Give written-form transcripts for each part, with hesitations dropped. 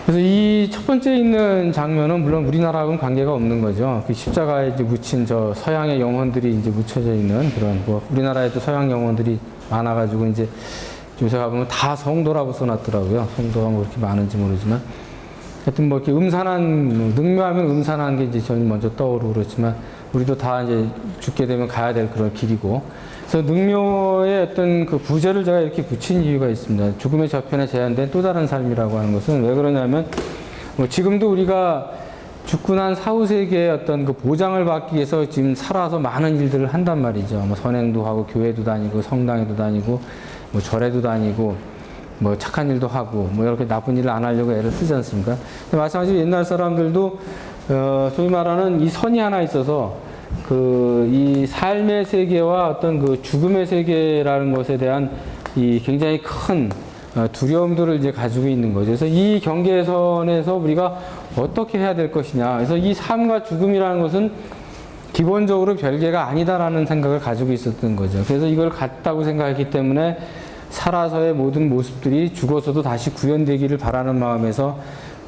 그래서 이 첫 번째 있는 장면은 물론 우리나라하고는 관계가 없는 거죠. 그 십자가에 이제 묻힌 저 서양의 영혼들이 이제 묻혀져 있는 그런 뭐 우리나라에도 서양 영혼들이 많아가지고 이제 요새 가보면 다 성도라고 써놨더라고요. 성도가 뭐 그렇게 많은지 모르지만 하여튼 뭐 이렇게 음산한 능묘하면 음산한 게 이제 저는 먼저 떠오르고 그렇지만 우리도 다 이제 죽게 되면 가야 될 그런 길이고 그래서 능묘의 어떤 그 부제를 제가 이렇게 붙인 이유가 있습니다. 죽음의 저편에 제한된 또 다른 삶이라고 하는 것은 왜 그러냐면 뭐 지금도 우리가 죽고 난 사후 세계의 어떤 그 보장을 받기 위해서 지금 살아서 많은 일들을 한단 말이죠. 뭐 선행도 하고 교회도 다니고 성당에도 다니고 뭐 절에도 다니고 뭐 착한 일도 하고 뭐 이렇게 나쁜 일을 안 하려고 애를 쓰지 않습니까? 마찬가지로 옛날 사람들도 소위 말하는 이 선이 하나 있어서 그 이 삶의 세계와 어떤 그 죽음의 세계라는 것에 대한 이 굉장히 큰 두려움들을 이제 가지고 있는 거죠. 그래서 이 경계선에서 우리가 어떻게 해야 될 것이냐. 그래서 이 삶과 죽음이라는 것은 기본적으로 별개가 아니다라는 생각을 가지고 있었던 거죠. 그래서 이걸 같다고 생각했기 때문에 살아서의 모든 모습들이 죽어서도 다시 구현되기를 바라는 마음에서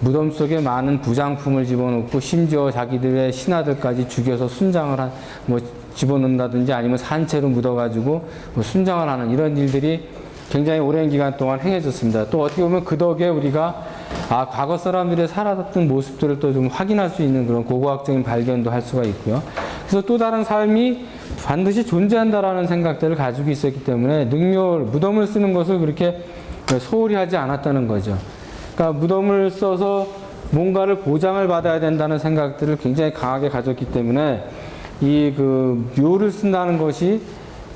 무덤 속에 많은 부장품을 집어넣고 심지어 자기들의 신하들까지 죽여서 순장을 뭐 집어넣는다든지 아니면 산채로 묻어가지고 뭐 순장을 하는 이런 일들이 굉장히 오랜 기간 동안 행해졌습니다. 또 어떻게 보면 그 덕에 우리가 과거 사람들의 살아왔던 모습들을 또 좀 확인할 수 있는 그런 고고학적인 발견도 할 수가 있고요. 그래서 또 다른 삶이 반드시 존재한다라는 생각들을 가지고 있었기 때문에 무덤을 쓰는 것을 그렇게 소홀히 하지 않았다는 거죠. 그러니까 무덤을 써서 뭔가를 보장을 받아야 된다는 생각들을 굉장히 강하게 가졌기 때문에 이 그 묘를 쓴다는 것이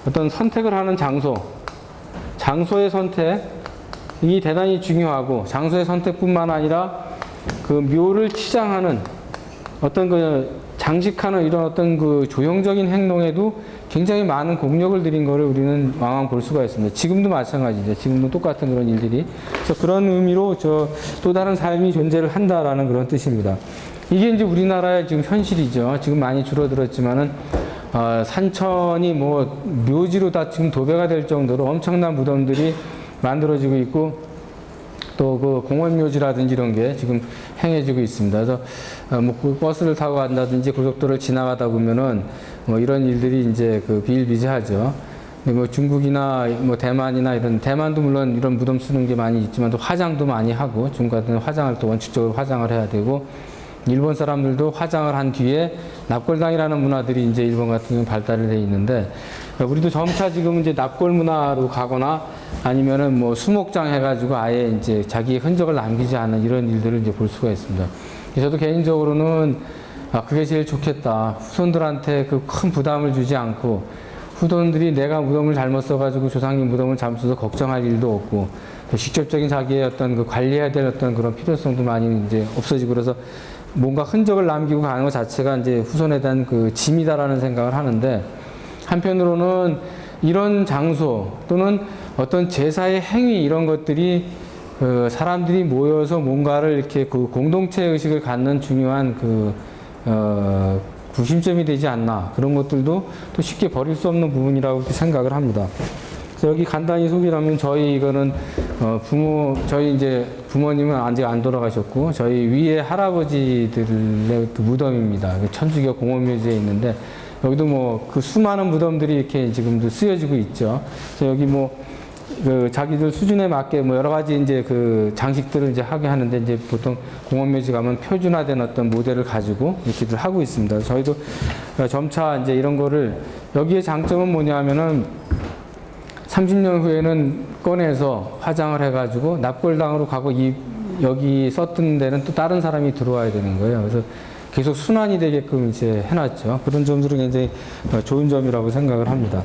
어떤 선택을 하는 장소의 선택이 대단히 중요하고 장소의 선택뿐만 아니라 그 묘를 치장하는 어떤 그 장식하는 이런 어떤 그 조형적인 행동에도 굉장히 많은 공력을 들인 것을 우리는 왕왕 볼 수가 있습니다. 지금도 마찬가지죠. 지금도 똑같은 그런 일들이. 그래서 그런 의미로 또 다른 삶이 존재를 한다라는 그런 뜻입니다. 이게 이제 우리나라의 지금 현실이죠. 지금 많이 줄어들었지만은 산천이 뭐 묘지로 다 지금 도배가 될 정도로 엄청난 무덤들이 만들어지고 있고 또 그 공원묘지라든지 이런 게 지금 행해지고 있습니다. 그래서 뭐 버스를 타고 간다든지 고속도로를 지나가다 보면은 뭐 이런 일들이 이제 그 비일비재하죠. 뭐 중국이나 뭐 대만이나 대만도 물론 이런 무덤 쓰는 게 많이 있지만 또 화장도 많이 하고 중국 같은 화장을 또 원칙적으로 화장을 해야 되고 일본 사람들도 화장을 한 뒤에 납골당이라는 문화들이 이제 일본 같은 경우 발달이 돼 있는데 우리도 점차 지금 이제 납골 문화로 가거나 아니면은 뭐 수목장 해가지고 아예 이제 자기의 흔적을 남기지 않는 이런 일들을 이제 볼 수가 있습니다. 저도 개인적으로는 그게 제일 좋겠다. 후손들한테 그 큰 부담을 주지 않고 후손들이 내가 무덤을 잘못 써가지고 조상님 무덤을 잘못 써서 걱정할 일도 없고 또 직접적인 자기의 어떤 그 관리해야 될 어떤 그런 필요성도 많이 이제 없어지고 그래서 뭔가 흔적을 남기고 가는 것 자체가 이제 후손에 대한 그 짐이다라는 생각을 하는데 한편으로는 이런 장소 또는 어떤 제사의 행위 이런 것들이 그 사람들이 모여서 뭔가를 이렇게 그 공동체 의식을 갖는 중요한 구심점이 되지 않나 그런 것들도 또 쉽게 버릴 수 없는 부분이라고 이렇게 생각을 합니다. 그래서 여기 간단히 소개를 하면 저희 이거는 저희 이제 부모님은 아직 안 돌아가셨고 저희 위에 할아버지들의 그 무덤입니다. 천주교 공원묘지에 있는데 여기도 뭐 그 수많은 무덤들이 이렇게 지금도 쓰여지고 있죠. 그래서 여기 뭐 그 자기들 수준에 맞게 뭐 여러 가지 이제 그 장식들을 이제 하게 하는데 이제 보통 공원묘지 가면 표준화된 어떤 모델을 가지고 이렇게들 하고 있습니다. 저희도 점차 이제 이런 거를 여기에 장점은 뭐냐면은 30년 후에는 꺼내서 화장을 해가지고 납골당으로 가고 여기 썼던 데는 또 다른 사람이 들어와야 되는 거예요. 그래서 계속 순환이 되게끔 이제 해놨죠. 그런 점들은 굉장히 좋은 점이라고 생각을 합니다.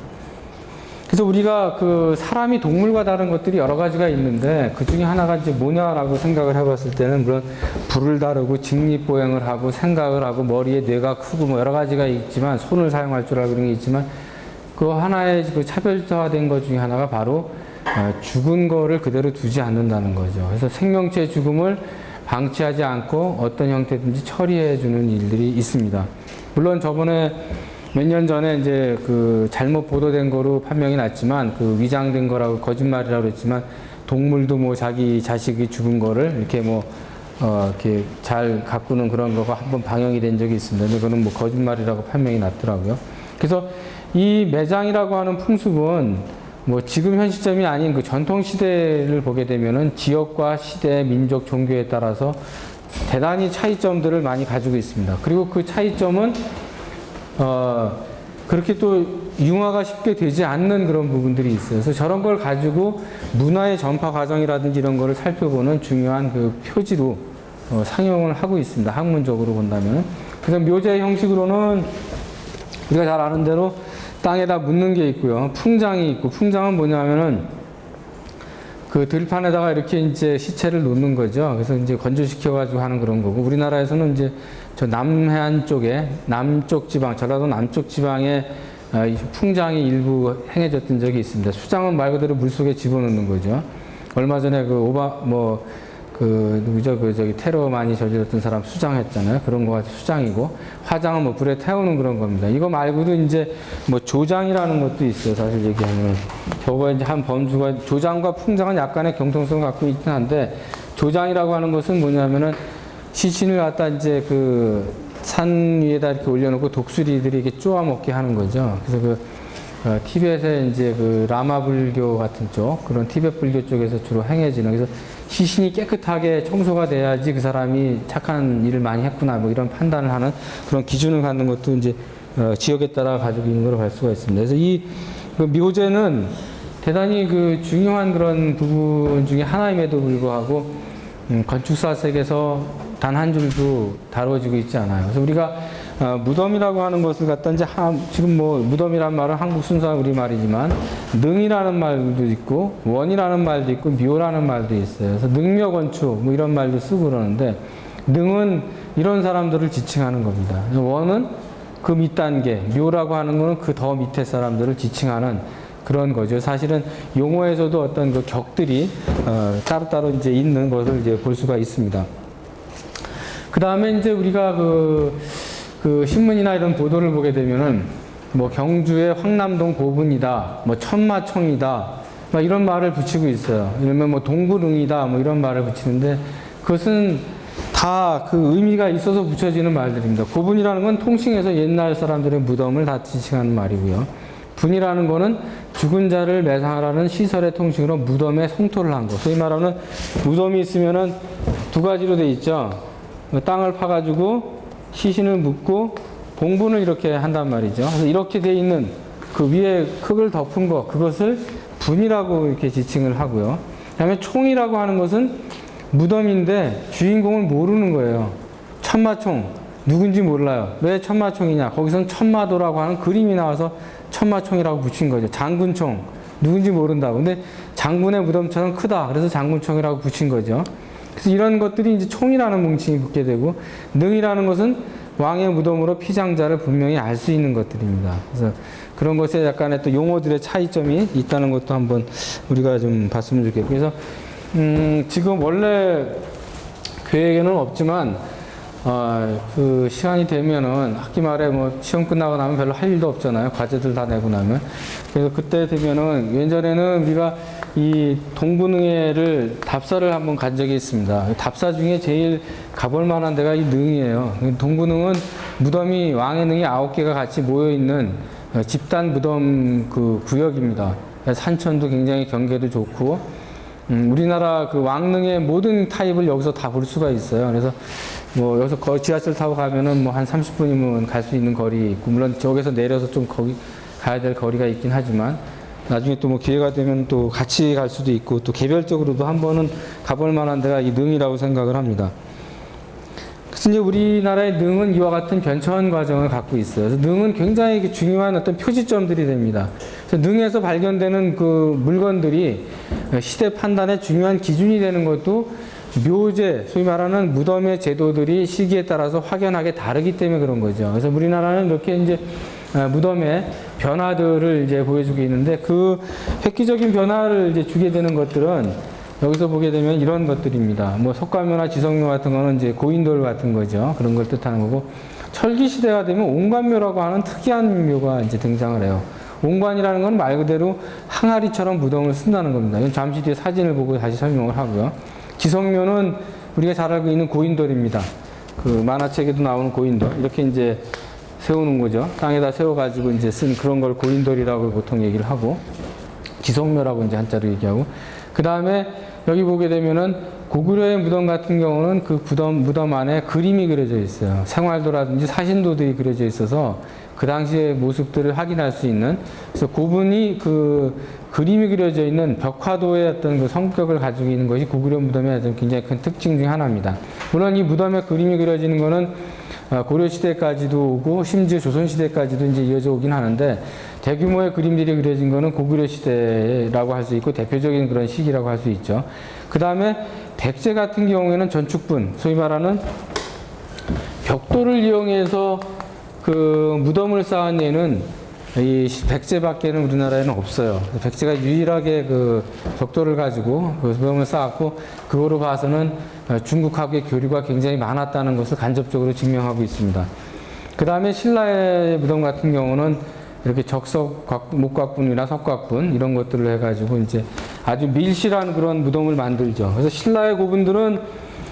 그래서 우리가 그 사람이 동물과 다른 것들이 여러 가지가 있는데 그 중에 하나가 이제 뭐냐라고 생각을 해봤을 때는 물론 불을 다루고 직립보행을 하고 생각을 하고 머리에 뇌가 크고 뭐 여러 가지가 있지만 손을 사용할 줄 알고 그런 게 있지만 그 하나의 그 차별화된 것 중에 하나가 바로 죽은 거를 그대로 두지 않는다는 거죠. 그래서 생명체의 죽음을 방치하지 않고 어떤 형태든지 처리해 주는 일들이 있습니다. 물론 저번에 몇 년 전에 이제 그 잘못 보도된 거로 판명이 났지만 그 위장된 거라고 거짓말이라고 그랬지만 동물도 뭐 자기 자식이 죽은 거를 이렇게 뭐 이렇게 잘 가꾸는 그런 거가 한번 방영이 된 적이 있습니다. 근데 그거는 뭐 거짓말이라고 판명이 났더라고요. 그래서 이 매장이라고 하는 풍습은 뭐 지금 현 시점이 아닌 그 전통 시대를 보게 되면은 지역과 시대, 민족, 종교에 따라서 대단히 차이점들을 많이 가지고 있습니다. 그리고 그 차이점은 그렇게 또 융화가 쉽게 되지 않는 그런 부분들이 있어요. 그래서 저런 걸 가지고 문화의 전파 과정이라든지 이런 거를 살펴보는 중요한 그 표지로 상용을 하고 있습니다. 학문적으로 본다면. 그래서 묘제 형식으로는 우리가 잘 아는 대로 땅에다 묻는 게 있고요. 풍장이 있고, 풍장은 뭐냐면은 그 들판에다가 이렇게 이제 시체를 놓는 거죠. 그래서 이제 건조시켜가지고 하는 그런 거고, 우리나라에서는 이제 저 남해안 쪽에, 남쪽 지방, 전라도 남쪽 지방에 풍장이 일부 행해졌던 적이 있습니다. 수장은 말 그대로 물 속에 집어넣는 거죠. 얼마 전에 누구죠? 저기 테러 많이 저질렀던 사람 수장했잖아요. 그런 거 같이 수장이고, 화장은 뭐 불에 태우는 그런 겁니다. 이거 말고도 이제 뭐 조장이라는 것도 있어요. 사실 얘기하면. 저거 이제 한 범주가, 조장과 풍장은 약간의 경통성을 갖고 있긴 한데, 조장이라고 하는 것은 뭐냐면은 시신을 갖다 이제 그 산 위에다 이렇게 올려놓고 독수리들이 이렇게 쪼아 먹게 하는 거죠. 그래서 티벳의 이제 그 라마 불교 같은 쪽, 그런 티벳 불교 쪽에서 주로 행해지는, 그래서 시신이 깨끗하게 청소가 돼야지 그 사람이 착한 일을 많이 했구나, 뭐 이런 판단을 하는 그런 기준을 갖는 것도 이제 지역에 따라 가지고 있는 걸 알 수가 있습니다. 그래서 그 묘제는 대단히 그 중요한 그런 부분 중에 하나임에도 불구하고 건축사 색에서 단 한 줄도 다뤄지고 있지 않아요. 그래서 우리가 무덤이라고 하는 것을 갖다 이제 지금 뭐 무덤이란 말은 한국 순수한 우리말이지만 능이라는 말도 있고 원이라는 말도 있고 묘라는 말도 있어요. 그래서 능묘건축 뭐 이런 말도 쓰고 그러는데, 능은 이런 사람들을 지칭하는 겁니다. 원은 그 밑단계, 묘라고 하는 거는 그 더 밑에 사람들을 지칭하는 그런 거죠. 사실은 용어에서도 어떤 그 격들이 따로따로 이제 있는 것을 이제 볼 수가 있습니다. 그 다음에 이제 우리가 그 신문이나 이런 보도를 보게 되면은 뭐 경주의 황남동 고분이다, 뭐 천마총이다, 막 이런 말을 붙이고 있어요. 이러면 뭐 동구릉이다, 뭐 이런 말을 붙이는데, 그것은 다 그 의미가 있어서 붙여지는 말들입니다. 고분이라는 건 통칭해서 옛날 사람들의 무덤을 다 지칭하는 말이고요. 분이라는 거는 죽은 자를 매상하라는 시설의 통칭으로 무덤에 성토를 한 거. 소위 말하는 무덤이 있으면은 두 가지로 돼 있죠. 땅을 파가지고 시신을 묻고 봉분을 이렇게 한단 말이죠. 그래서 이렇게 돼 있는 그 위에 흙을 덮은 거, 그것을 분이라고 이렇게 지칭을 하고요. 그 다음에 총이라고 하는 것은 무덤인데 주인공을 모르는 거예요. 천마총, 누군지 몰라요. 왜 천마총이냐? 거기선 천마도라고 하는 그림이 나와서 천마총이라고 붙인 거죠. 장군총, 누군지 모른다고. 근데 장군의 무덤처럼 크다. 그래서 장군총이라고 붙인 거죠. 그래서 이런 것들이 이제 총이라는 뭉칭이 붙게 되고, 능이라는 것은 왕의 무덤으로 피장자를 분명히 알 수 있는 것들입니다. 그래서 그런 것에 약간의 또 용어들의 차이점이 있다는 것도 한번 우리가 좀 봤으면 좋겠고, 그래서 지금 원래 계획에는 없지만 그 시간이 되면은 학기 말에 뭐 시험 끝나고 나면 별로 할 일도 없잖아요. 과제들 다 내고 나면. 그래서 그때 되면은 예전에는 우리가 이 동구능해를 답사를 한번 간 적이 있습니다. 답사 중에 제일 가볼 만한 데가 이 능이에요. 동구능은 무덤이 왕의 능이 9개가 같이 모여 있는 집단 무덤 그 구역입니다. 산천도 굉장히 경계도 좋고, 우리나라 그 왕릉의 모든 타입을 여기서 다 볼 수가 있어요. 그래서 뭐 여기서 지하철 타고 가면은 뭐 한 30분이면 갈 수 있는 거리 있고, 물론 저기서 내려서 좀 거기 가야 될 거리가 있긴 하지만, 나중에 또 뭐 기회가 되면 또 같이 갈 수도 있고, 또 개별적으로도 한 번은 가볼 만한 데가 이 능이라고 생각을 합니다. 그래서 이제 우리나라의 능은 이와 같은 변천 과정을 갖고 있어요. 그래서 능은 굉장히 중요한 어떤 표지점들이 됩니다. 그래서 능에서 발견되는 그 물건들이 시대 판단의 중요한 기준이 되는 것도 묘제, 소위 말하는 무덤의 제도들이 시기에 따라서 확연하게 다르기 때문에 그런 거죠. 그래서 우리나라는 이렇게 이제 무덤의 변화들을 이제 보여주고 있는데, 그 획기적인 변화를 이제 주게 되는 것들은 여기서 보게 되면 이런 것들입니다. 뭐 석가묘나 지성묘 같은 거는 이제 고인돌 같은 거죠. 그런 걸 뜻하는 거고, 철기 시대가 되면 옹관묘라고 하는 특이한 묘가 이제 등장을 해요. 옹관이라는 건 말 그대로 항아리처럼 무덤을 쓴다는 겁니다. 이건 잠시 뒤에 사진을 보고 다시 설명을 하고요. 지성묘는 우리가 잘 알고 있는 고인돌입니다. 그 만화책에도 나오는 고인돌. 이렇게 이제 세우는 거죠. 땅에다 세워가지고 이제 쓴 그런 걸 고인돌이라고 보통 얘기를 하고, 지성묘라고 이제 한자로 얘기하고, 그 다음에 여기 보게 되면은 고구려의 무덤 같은 경우는 그 무덤 안에 그림이 그려져 있어요. 생활도라든지 사신도들이 그려져 있어서 그 당시의 모습들을 확인할 수 있는, 그래서 고분이 그 그림이 그려져 있는 벽화도의 어떤 그 성격을 가지고 있는 것이 고구려 무덤의 어떤 굉장히 큰 특징 중 하나입니다. 물론 이 무덤에 그림이 그려지는 거는 고려 시대까지도 오고 심지어 조선 시대까지도 이제 이어져 오긴 하는데, 대규모의 그림들이 그려진 거는 고구려 시대라고 할 수 있고 대표적인 그런 시기라고 할 수 있죠. 그 다음에 백제 같은 경우에는 전축분, 소위 말하는 벽돌을 이용해서 그 무덤을 쌓은 예는 이 백제밖에는 우리나라에는 없어요. 백제가 유일하게 그 벽돌을 가지고 그 무덤을 쌓았고, 그거로 봐서는 중국하고의 교류가 굉장히 많았다는 것을 간접적으로 증명하고 있습니다. 그 다음에 신라의 무덤 같은 경우는 이렇게 적석, 목각분이나 석각분 이런 것들을 해가지고 이제 아주 밀실한 그런 무덤을 만들죠. 그래서 신라의 고분들은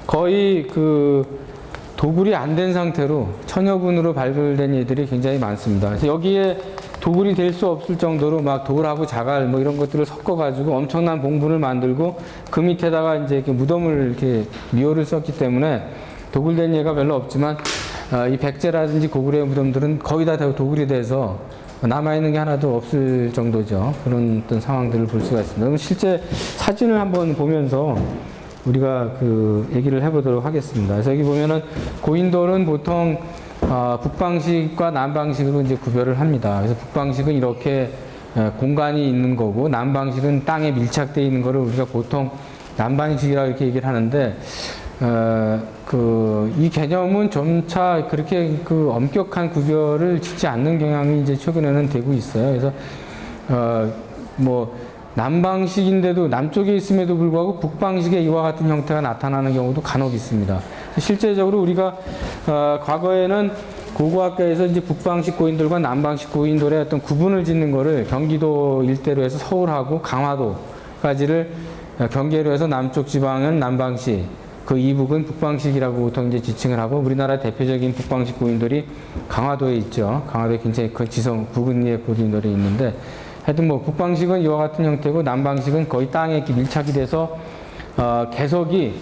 거의 그 도굴이 안 된 상태로 천여분으로 발굴된 예들이 굉장히 많습니다. 그래서 여기에 도굴이 될 수 없을 정도로 막 돌하고 자갈 뭐 이런 것들을 섞어가지고 엄청난 봉분을 만들고, 그 밑에다가 이제 이렇게 무덤을 이렇게 미호를 썼기 때문에 도굴된 예가 별로 없지만, 이 백제라든지 고구려의 무덤들은 거의 다 도굴이 돼서 남아있는 게 하나도 없을 정도죠. 그런 어떤 상황들을 볼 수가 있습니다. 그럼 실제 사진을 한번 보면서 우리가 그 얘기를 해보도록 하겠습니다. 그래서 여기 보면은 고인돌은 보통 북방식과 남방식으로 이제 구별을 합니다. 그래서 북방식은 이렇게 공간이 있는 거고, 남방식은 땅에 밀착되어 있는 거를 우리가 보통 남방식이라고 이렇게 얘기를 하는데, 이 개념은 점차 그렇게 그 엄격한 구별을 짓지 않는 경향이 이제 최근에는 되고 있어요. 그래서 남방식인데도 남쪽에 있음에도 불구하고 북방식의 이와 같은 형태가 나타나는 경우도 간혹 있습니다. 실제적으로 우리가 과거에는 고고학계에서 이제 북방식 고인돌과 남방식 고인돌의 어떤 구분을 짓는 거를 경기도 일대로 해서 서울하고 강화도까지를 경계로 해서 남쪽 지방은 남방식, 그 이북은 북방식이라고 보통 이제 지칭을 하고, 우리나라 대표적인 북방식 고인돌이 강화도에 있죠. 강화도에 굉장히 큰 지성 부근리에 고인돌이 있는데, 하여튼 뭐 북방식은 이와 같은 형태고, 남방식은 거의 땅에 이렇게 밀착이 돼서 개석이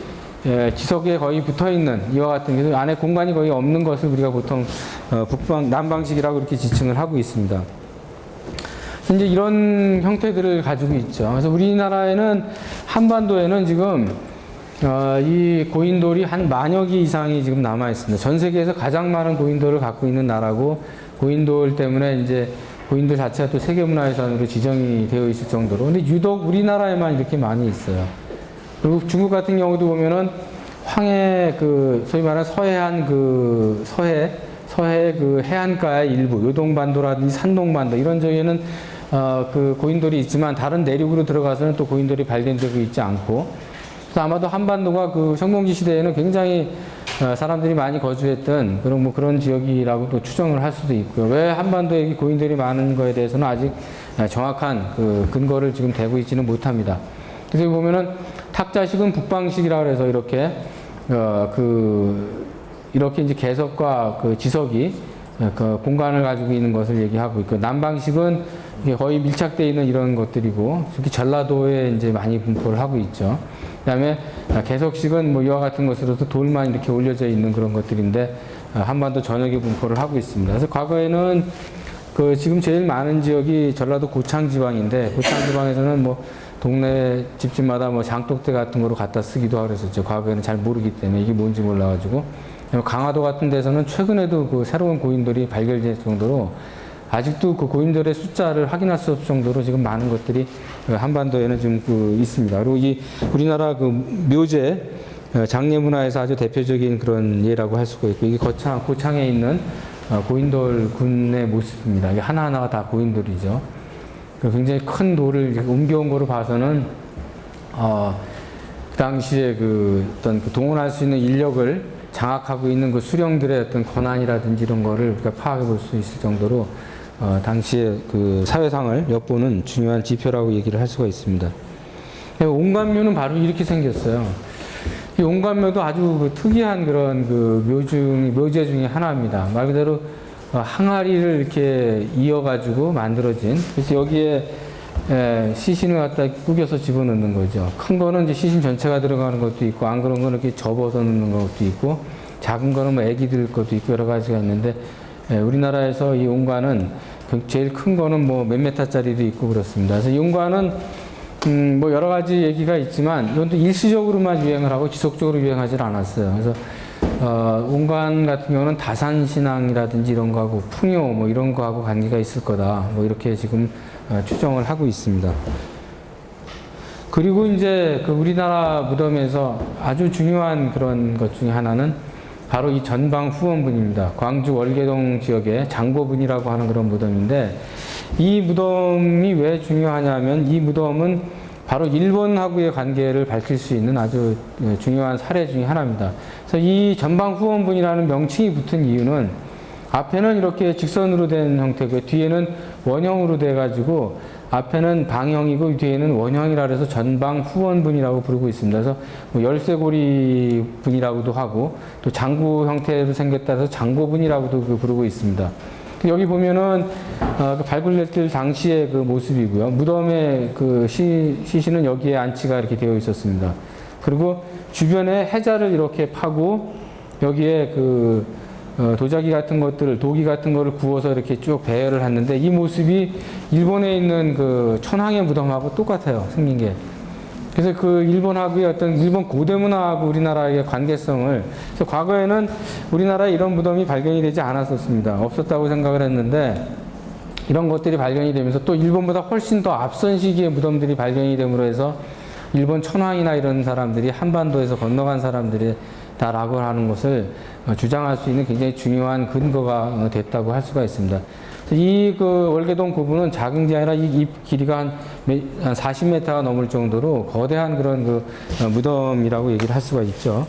지석에 거의 붙어 있는 이와 같은, 그래서 안에 공간이 거의 없는 것을 우리가 보통 남방식이라고 이렇게 지칭을 하고 있습니다. 이제 이런 형태들을 가지고 있죠. 그래서 우리나라에는 한반도에는 지금 이 고인돌이 한 10,000여 개 이상이 지금 남아 있습니다. 전 세계에서 가장 많은 고인돌을 갖고 있는 나라고, 고인돌 때문에 이제 고인돌 자체가 또 세계문화유산으로 지정이 되어 있을 정도로. 근데 유독 우리나라에만 이렇게 많이 있어요. 그리고 중국 같은 경우도 보면은 황해 그 소위 말하는 서해안 그 서해 그 해안가의 일부, 요동반도라든지 산동반도 이런 지역에는 그 고인돌이 있지만, 다른 내륙으로 들어가서는 또 고인돌이 발견되고 있지 않고, 그래서 아마도 한반도가 그 청동기 시대에는 굉장히 사람들이 많이 거주했던 그런 지역이라고 또 추정을 할 수도 있고요. 왜 한반도에 고인돌이 많은 거에 대해서는 아직 정확한 그 근거를 지금 대고 있지는 못합니다. 그래서 보면은 탁자식은 북방식이라고 해서 이렇게 이렇게 이제 개석과 그 지석이 그 공간을 가지고 있는 것을 얘기하고 있고, 남방식은 거의 밀착되어 있는 이런 것들이고, 특히 전라도에 이제 많이 분포를 하고 있죠. 그 다음에 개석식은 뭐 이와 같은 것으로도 돌만 이렇게 올려져 있는 그런 것들인데, 한반도 전역에 분포를 하고 있습니다. 그래서 과거에는 그 지금 제일 많은 지역이 전라도 고창 지방인데, 고창 지방에서는 뭐 동네 집집마다 뭐 장독대 같은 거로 갖다 쓰기도 하고 그랬었죠. 과거에는 잘 모르기 때문에 이게 뭔지 몰라가지고. 강화도 같은 데서는 최근에도 그 새로운 고인돌이 발견될 정도로, 아직도 그 고인돌의 숫자를 확인할 수 없을 정도로 지금 많은 것들이 한반도에는 좀 있습니다. 그리고 이 우리나라 그 묘제 장례 문화에서 아주 대표적인 그런 예라고 할 수가 있고, 이게 고창에 있는 고인돌 군의 모습입니다. 이게 하나하나가 다 고인돌이죠. 굉장히 큰 돌을 옮겨온 거로 봐서는 그 당시에 어떤 동원할 수 있는 인력을 장악하고 있는 그 수령들의 어떤 권한이라든지 이런 거를 우리가 파악해 볼 수 있을 정도로 당시에 그 사회상을 엿보는 중요한 지표라고 얘기를 할 수가 있습니다. 온감묘는 바로 이렇게 생겼어요. 이 용관묘도 아주 그 특이한 그런 그 묘제 중에 하나입니다. 말 그대로 항아리를 이렇게 이어가지고 만들어진, 그래서 여기에 시신을 갖다 구겨서 집어넣는 거죠. 큰 거는 이제 시신 전체가 들어가는 것도 있고, 안 그런 거는 이렇게 접어서 넣는 것도 있고, 작은 거는 뭐 애기들 것도 있고, 여러 가지가 있는데, 우리나라에서 이 용관은 제일 큰 거는 뭐 몇 메타짜리도 있고 그렇습니다. 그래서 이 용관은 뭐 여러 가지 얘기가 있지만 이것도 일시적으로만 유행을 하고 지속적으로 유행하지 않았어요. 그래서 온관 같은 경우는 다산신앙이라든지 이런 거하고 풍요 뭐 이런 거하고 관계가 있을 거다. 뭐 이렇게 지금 추정을 하고 있습니다. 그리고 이제 그 우리나라 무덤에서 아주 중요한 그런 것 중에 하나는 바로 이 전방 후원분입니다. 광주 월계동 지역의 장고분이라고 하는 그런 무덤인데, 이 무덤이 왜 중요하냐면 이 무덤은 바로 일본하고의 관계를 밝힐 수 있는 아주 중요한 사례 중에 하나입니다. 그래서 이 전방 후원분이라는 명칭이 붙은 이유는 앞에는 이렇게 직선으로 된 형태고 뒤에는 원형으로 돼 가지고 앞에는 방형이고 뒤에는 원형이라 해서 전방 후원분이라고 부르고 있습니다. 그래서 뭐 열쇠고리 분이라고도 하고 또 장구 형태로 생겼다 해서 장고분이라고도 부르고 있습니다. 여기 보면은 그 발굴됐을 당시의 그 모습이고요. 무덤의 그 시신은 여기에 안치가 이렇게 되어 있었습니다. 그리고 주변에 해자를 이렇게 파고 여기에 그 도자기 같은 것들을, 도기 같은 거를 구워서 이렇게 쭉 배열을 했는데, 이 모습이 일본에 있는 그 천황의 무덤하고 똑같아요, 생긴 게. 그래서 그 일본하고의 어떤 일본 고대 문화하고 우리나라의 관계성을, 그래서 과거에는 우리나라에 이런 무덤이 발견이 되지 않았었습니다. 없었다고 생각을 했는데, 이런 것들이 발견이 되면서 또 일본보다 훨씬 더 앞선 시기의 무덤들이 발견이 됨으로 해서 일본 천황이나 이런 사람들이 한반도에서 건너간 사람들이다라고 하는 것을 주장할 수 있는 굉장히 중요한 근거가 됐다고 할 수가 있습니다. 이 그 월계동 고분은 작은 게 아니라 이 길이가 한 40m가 넘을 정도로 거대한 그런 그 무덤이라고 얘기를 할 수가 있죠.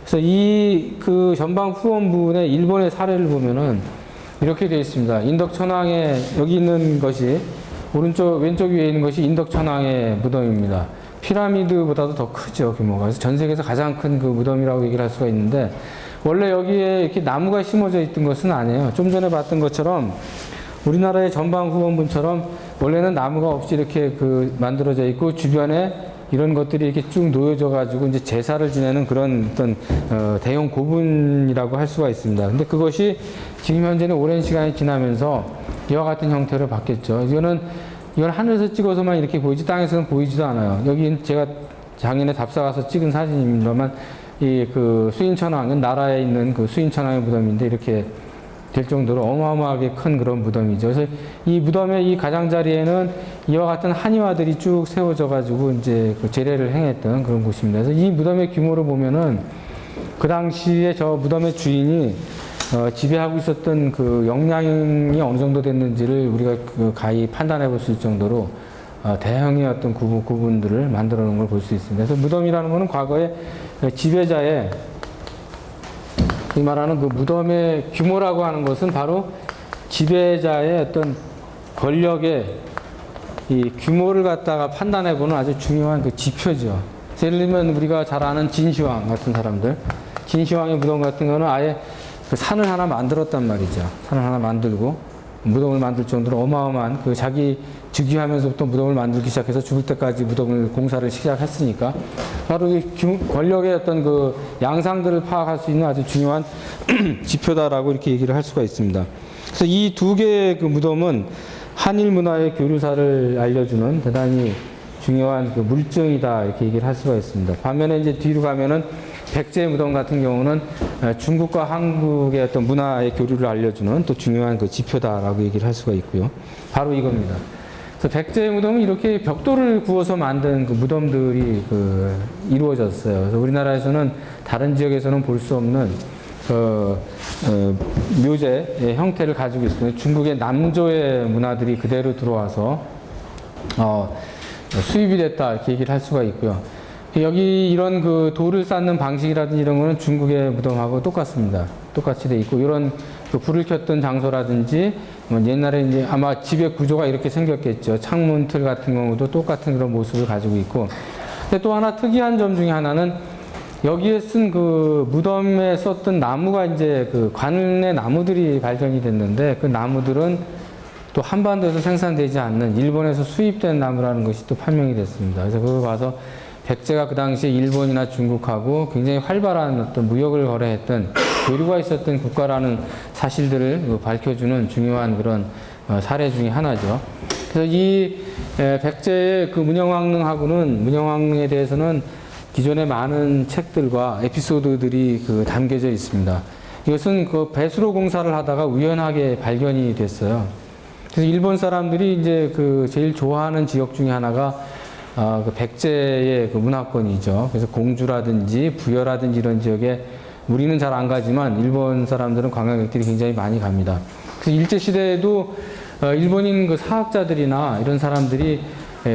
그래서 이 그 전방 후원분의 일본의 사례를 보면은 이렇게 되어 있습니다. 인덕천왕의 여기 있는 것이 왼쪽 위에 있는 것이 인덕천왕의 무덤입니다. 피라미드보다도 더 크죠, 규모가. 그래서 전 세계에서 가장 큰 그 무덤이라고 얘기를 할 수가 있는데, 원래 여기에 이렇게 나무가 심어져 있던 것은 아니에요. 좀 전에 봤던 것처럼 우리나라의 전방 후원분처럼 원래는 나무가 없이 이렇게 그 만들어져 있고 주변에 이런 것들이 이렇게 쭉 놓여져 가지고 이제 제사를 지내는 그런 어떤 대형 고분이라고 할 수가 있습니다. 근데 그것이 지금 현재는 오랜 시간이 지나면서 이와 같은 형태로 바뀌었죠. 이건 하늘에서 찍어서만 이렇게 보이지 땅에서는 보이지도 않아요. 여기 제가 작년에 답사 가서 찍은 사진입니다만, 이 그 수인천왕은 나라에 있는 그 수인천왕의 무덤인데 이렇게 될 정도로 어마어마하게 큰 그런 무덤이죠. 그래서 이 무덤의 이 가장자리에는 이와 같은 한의화들이 쭉 세워져 가지고 이제 그 제례를 행했던 그런 곳입니다. 그래서 이 무덤의 규모를 보면은 그 당시에 저 무덤의 주인이 지배하고 있었던 그 역량이 어느 정도 됐는지를 우리가 그 가히 판단해 볼 수 있을 정도로 대형의 어떤 구분들을 만들어 놓은 걸 볼 수 있습니다. 그래서 무덤이라는 것은 과거에 지배자의, 이 말하는 그 무덤의 규모라고 하는 것은 바로 지배자의 어떤 권력의 이 규모를 갖다가 판단해 보는 아주 중요한 그 지표죠. 예를 들면 우리가 잘 아는 진시황 같은 사람들, 진시황의 무덤 같은 거는 아예 그 산을 하나 만들었단 말이죠. 산을 하나 만들고 무덤을 만들 정도로 어마어마한 그 자기 즉위하면서부터 무덤을 만들기 시작해서 죽을 때까지 무덤을 공사를 시작했으니까 바로 이 권력의 어떤 그 양상들을 파악할 수 있는 아주 중요한 지표다라고 이렇게 얘기를 할 수가 있습니다. 그래서 이 두 개의 그 무덤은 한일 문화의 교류사를 알려주는 대단히 중요한 그 물증이다 이렇게 얘기를 할 수가 있습니다. 반면에 이제 뒤로 가면은 백제 무덤 같은 경우는 중국과 한국의 어떤 문화의 교류를 알려주는 또 중요한 그 지표다라고 얘기를 할 수가 있고요. 바로 이겁니다. 그래서 백제 무덤은 이렇게 벽돌을 구워서 만든 그 무덤들이 그 이루어졌어요. 그래서 우리나라에서는 다른 지역에서는 볼 수 없는 묘제의 형태를 가지고 있습니다. 중국의 남조의 문화들이 그대로 들어와서 수입이 됐다 이렇게 얘기를 할 수가 있고요. 여기 이런 그 돌을 쌓는 방식이라든지 이런 거는 중국의 무덤하고 똑같습니다. 똑같이 돼 있고, 이런 그 불을 켰던 장소라든지 옛날에 이제 아마 집의 구조가 이렇게 생겼겠죠. 창문 틀 같은 경우도 똑같은 그런 모습을 가지고 있고, 근데 또 하나 특이한 점 중에 하나는 여기에 쓴 그 무덤에 썼던 나무가 이제 그 관내 나무들이 발견이 됐는데 그 나무들은 또 한반도에서 생산되지 않는 일본에서 수입된 나무라는 것이 또 판명이 됐습니다. 그래서 그걸 봐서 백제가 그 당시에 일본이나 중국하고 굉장히 활발한 어떤 무역을 거래했던 교류가 있었던 국가라는 사실들을 밝혀주는 중요한 그런 사례 중에 하나죠. 그래서 이 백제의 그 문영왕릉에 대해서는 기존의 많은 책들과 에피소드들이 그 담겨져 있습니다. 이것은 그 배수로 공사를 하다가 우연하게 발견이 됐어요. 그래서 일본 사람들이 이제 그 제일 좋아하는 지역 중에 하나가 그 백제의 그 문화권이죠. 그래서 공주라든지 부여라든지 이런 지역에 우리는 잘 안 가지만 일본 사람들은 관광객들이 굉장히 많이 갑니다. 그래서 일제 시대에도 일본인 그 사학자들이나 이런 사람들이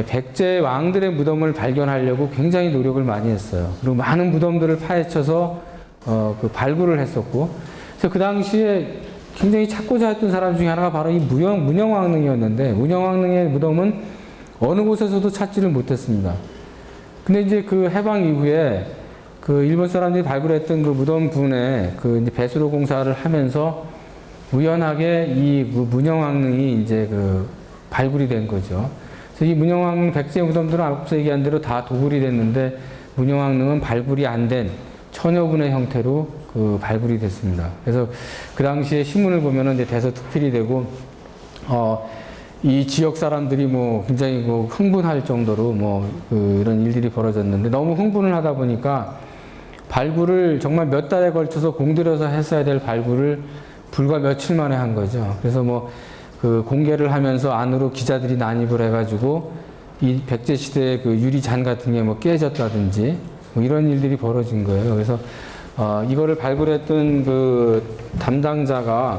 백제 왕들의 무덤을 발견하려고 굉장히 노력을 많이 했어요. 그리고 많은 무덤들을 파헤쳐서 그 발굴을 했었고, 그래서 그 당시에 굉장히 찾고자 했던 사람 중에 하나가 바로 이 문영왕릉이었는데, 문영왕릉의 무덤은 어느 곳에서도 찾지를 못했습니다. 근데 이제 그 해방 이후에 그 일본 사람들이 발굴했던 그 무덤 분에 그 이제 배수로 공사를 하면서 우연하게 이 문영왕릉이 이제 그 발굴이 된 거죠. 그래서 이 문영왕릉 백제 무덤들은 앞서 얘기한 대로 다 도굴이 됐는데 문영왕릉은 발굴이 안 된 처녀분의 형태로 그 발굴이 됐습니다. 그래서 그 당시에 신문을 보면은 이제 대서특필이 되고 이 지역 사람들이 뭐 굉장히 뭐 흥분할 정도로 그 이런 일들이 벌어졌는데 너무 흥분을 하다 보니까 발굴을 정말 몇 달에 걸쳐서 공들여서 했어야 될 발굴을 불과 며칠 만에 한 거죠. 그래서 그 공개를 하면서 안으로 기자들이 난입을 해가지고 이 백제 시대의 그 유리잔 같은 게 깨졌다든지 이런 일들이 벌어진 거예요. 그래서 이거를 발굴했던 그 담당자가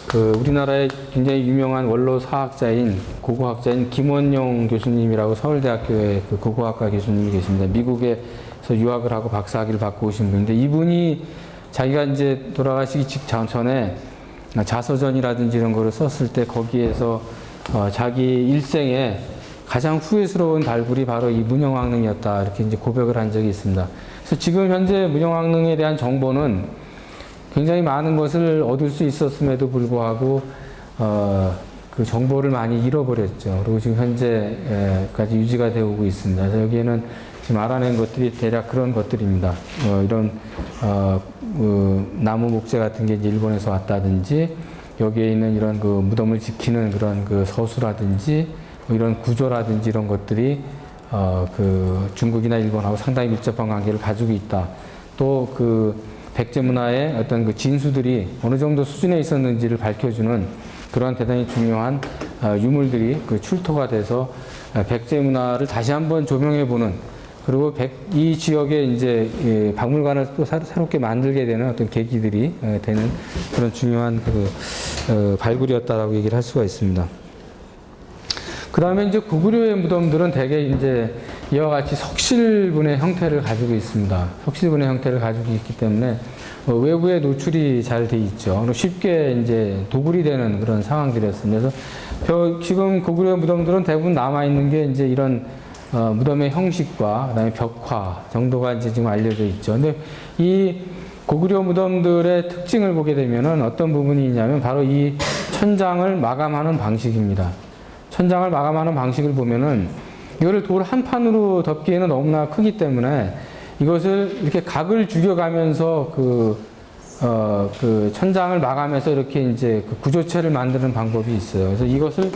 그 우리나라의 굉장히 유명한 원로 사학자인 고고학자인 김원용 교수님이라고 서울대학교의 그 고고학과 교수님이 계십니다. 미국에서 유학을 하고 박사학위를 받고 오신 분인데 이분이 자기가 이제 돌아가시기 직전에 자서전이라든지 이런 거를 썼을 때 거기에서 자기 일생에 가장 후회스러운 발굴이 바로 이 문영왕릉이었다 이렇게 이제 고백을 한 적이 있습니다. 그래서 지금 현재 문영왕릉에 대한 정보는 굉장히 많은 것을 얻을 수 있었음에도 불구하고 그 정보를 많이 잃어버렸죠. 그리고 지금 현재까지 유지가 되고 있습니다. 그래서 여기에는 지금 알아낸 것들이 대략 그런 것들입니다. 이런 나무 목재 같은 게 이제 일본에서 왔다든지 여기에 있는 이런 그 무덤을 지키는 그런 그 서수라든지 이런 구조라든지 이런 것들이 그 중국이나 일본하고 상당히 밀접한 관계를 가지고 있다. 또 그 백제 문화의 어떤 그 진수들이 어느 정도 수준에 있었는지를 밝혀주는 그러한 대단히 중요한 유물들이 그 출토가 돼서 백제 문화를 다시 한번 조명해보는 그리고 이 지역에 이제 박물관을 또 새롭게 만들게 되는 어떤 계기들이 되는 그런 중요한 그 발굴이었다라고 얘기를 할 수가 있습니다. 그 다음에 이제 고구려의 무덤들은 대개 이제 이와 같이 석실분의 형태를 가지고 있습니다. 석실분의 형태를 가지고 있기 때문에 외부에 노출이 잘 돼 있죠. 쉽게 이제 도굴이 되는 그런 상황들이었습니다. 그래서 지금 고구려 무덤들은 대부분 남아있는 게 이제 이런 무덤의 형식과 그다음에 벽화 정도가 이제 지금 알려져 있죠. 근데 이 고구려 무덤들의 특징을 보게 되면은 어떤 부분이 있냐면 바로 이 천장을 마감하는 방식입니다. 천장을 마감하는 방식을 보면은 이거를 돌 한 판으로 덮기에는 너무나 크기 때문에 이것을 이렇게 각을 죽여가면서 그 천장을 마감해서 이렇게 이제 그 구조체를 만드는 방법이 있어요. 그래서 이것을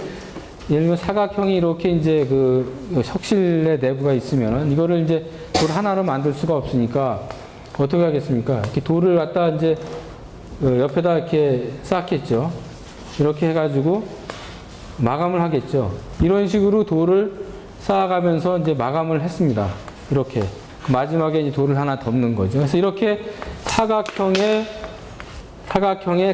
예를 들면 사각형이 이렇게 이제 그 석실의 내부가 있으면은 이거를 이제 돌 하나로 만들 수가 없으니까 어떻게 하겠습니까? 이렇게 돌을 갖다 이제 옆에다 이렇게 쌓겠죠. 이렇게 해가지고 마감을 하겠죠. 이런 식으로 돌을 쌓아가면서 이제 마감을 했습니다. 이렇게. 마지막에 이제 돌을 하나 덮는 거죠. 그래서 이렇게 사각형의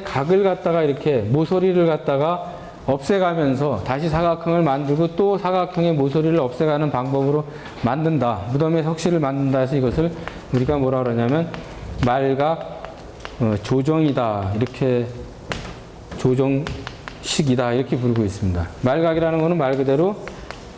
각을 갖다가 이렇게 모서리를 갖다가 없애가면서 다시 사각형을 만들고 또 사각형의 모서리를 없애가는 방법으로 만든다. 무덤의 석실을 만든다 해서 이것을 우리가 뭐라 그러냐면 말각 조정이다. 이렇게 조정식이다. 이렇게 부르고 있습니다. 말각이라는 것은 말 그대로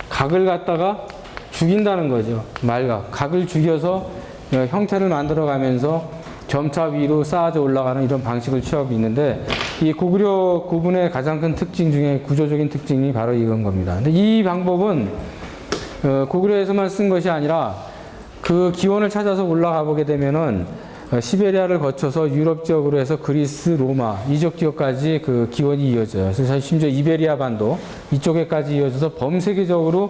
각을 갖다가 죽인다는 거죠. 말각. 각을 죽여서 형태를 만들어가면서 점차 위로 쌓아져 올라가는 이런 방식을 취하고 있는데, 이 고구려 구분의 가장 큰 특징 중에 구조적인 특징이 바로 이건 겁니다. 근데 이 방법은 고구려에서만 쓴 것이 아니라 그 기원을 찾아서 올라가 보게 되면은 시베리아를 거쳐서 유럽 지역으로 해서 그리스, 로마 이쪽 지역까지 그 기원이 이어져요. 그래서 심지어 이베리아 반도 이쪽에까지 이어져서 범세계적으로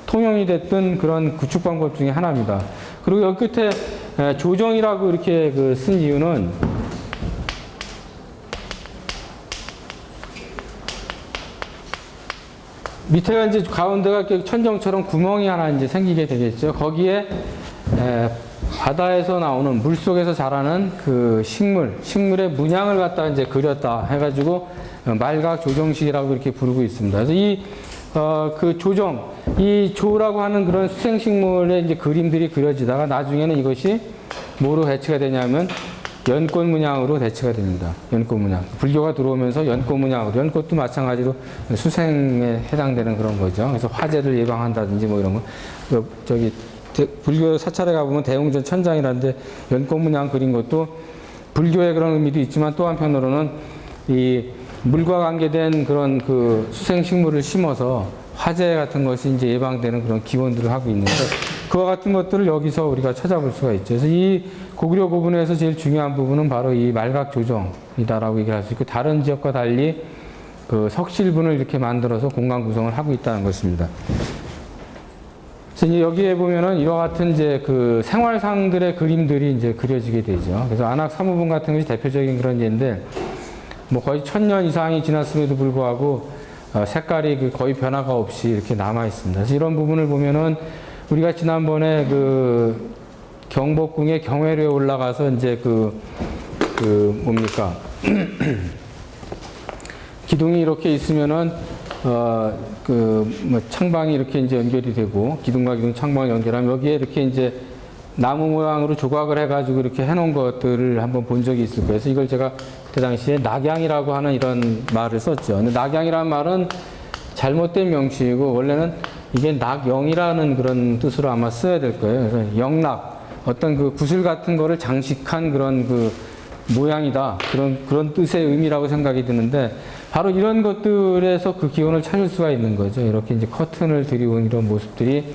통용이 됐던 그런 구축 방법 중에 하나입니다. 그리고 여기 끝에 조정이라고 이렇게 쓴 이유는 밑에가 이제 가운데가 이렇게 천정처럼 구멍이 하나 이제 생기게 되겠죠. 거기에 바다에서 나오는 물 속에서 자라는 그 식물의 문양을 갖다 이제 그렸다 해가지고 말각 조정식이라고 이렇게 부르고 있습니다. 그래서 그 조정, 이 조라고 하는 그런 수생식물의 이제 그림들이 그려지다가 나중에는 이것이 뭐로 대체가 되냐면 연꽃 문양으로 대체가 됩니다. 연꽃 문양. 불교가 들어오면서 연꽃 문양으로, 연꽃도 마찬가지로 수생에 해당되는 그런 거죠. 그래서 화재를 예방한다든지 뭐 이런 거. 저기 불교 사찰에 가보면 대웅전 천장이라는데 연꽃 문양 그린 것도 불교의 그런 의미도 있지만 또 한편으로는 이 물과 관계된 그런 그 수생식물을 심어서 화재 같은 것이 이제 예방되는 그런 기원들을 하고 있는데, 그와 같은 것들을 여기서 우리가 찾아볼 수가 있죠. 그래서 이 고구려 고분에서 제일 중요한 부분은 바로 이 말각 조정이다라고 얘기를 할 수 있고, 다른 지역과 달리 그 석실분을 이렇게 만들어서 공간 구성을 하고 있다는 것입니다. 그래서 이제 여기에 보면은 이와 같은 이제 그 생활상들의 그림들이 이제 그려지게 되죠. 그래서 안악 사무분 같은 것이 대표적인 그런 예인데, 뭐 거의 1000년 이상이 지났음에도 불구하고 색깔이 거의 변화가 없이 이렇게 남아 있습니다. 그래서 이런 부분을 보면은 우리가 지난번에 그 경복궁의 경회로에 올라가서 이제 뭡니까 기둥이 이렇게 있으면은 뭐 창방이 이렇게 이제 연결이 되고, 기둥과 기둥 창방을 연결하면 여기에 이렇게 이제 나무 모양으로 조각을 해가지고 이렇게 해놓은 것들을 한번 본 적이 있을 거예요. 그래서 이걸 제가 그때 당시에 낙양이라고 하는 이런 말을 썼죠. 근데 낙양이라는 말은 잘못된 명칭이고, 원래는 이게 낙영이라는 그런 뜻으로 아마 써야 될 거예요. 그래서 영락, 어떤 그 구슬 같은 거를 장식한 그런 그 모양이다. 그런 뜻의 의미라고 생각이 드는데, 바로 이런 것들에서 그 기원을 찾을 수가 있는 거죠. 이렇게 이제 커튼을 들이온 이런 모습들이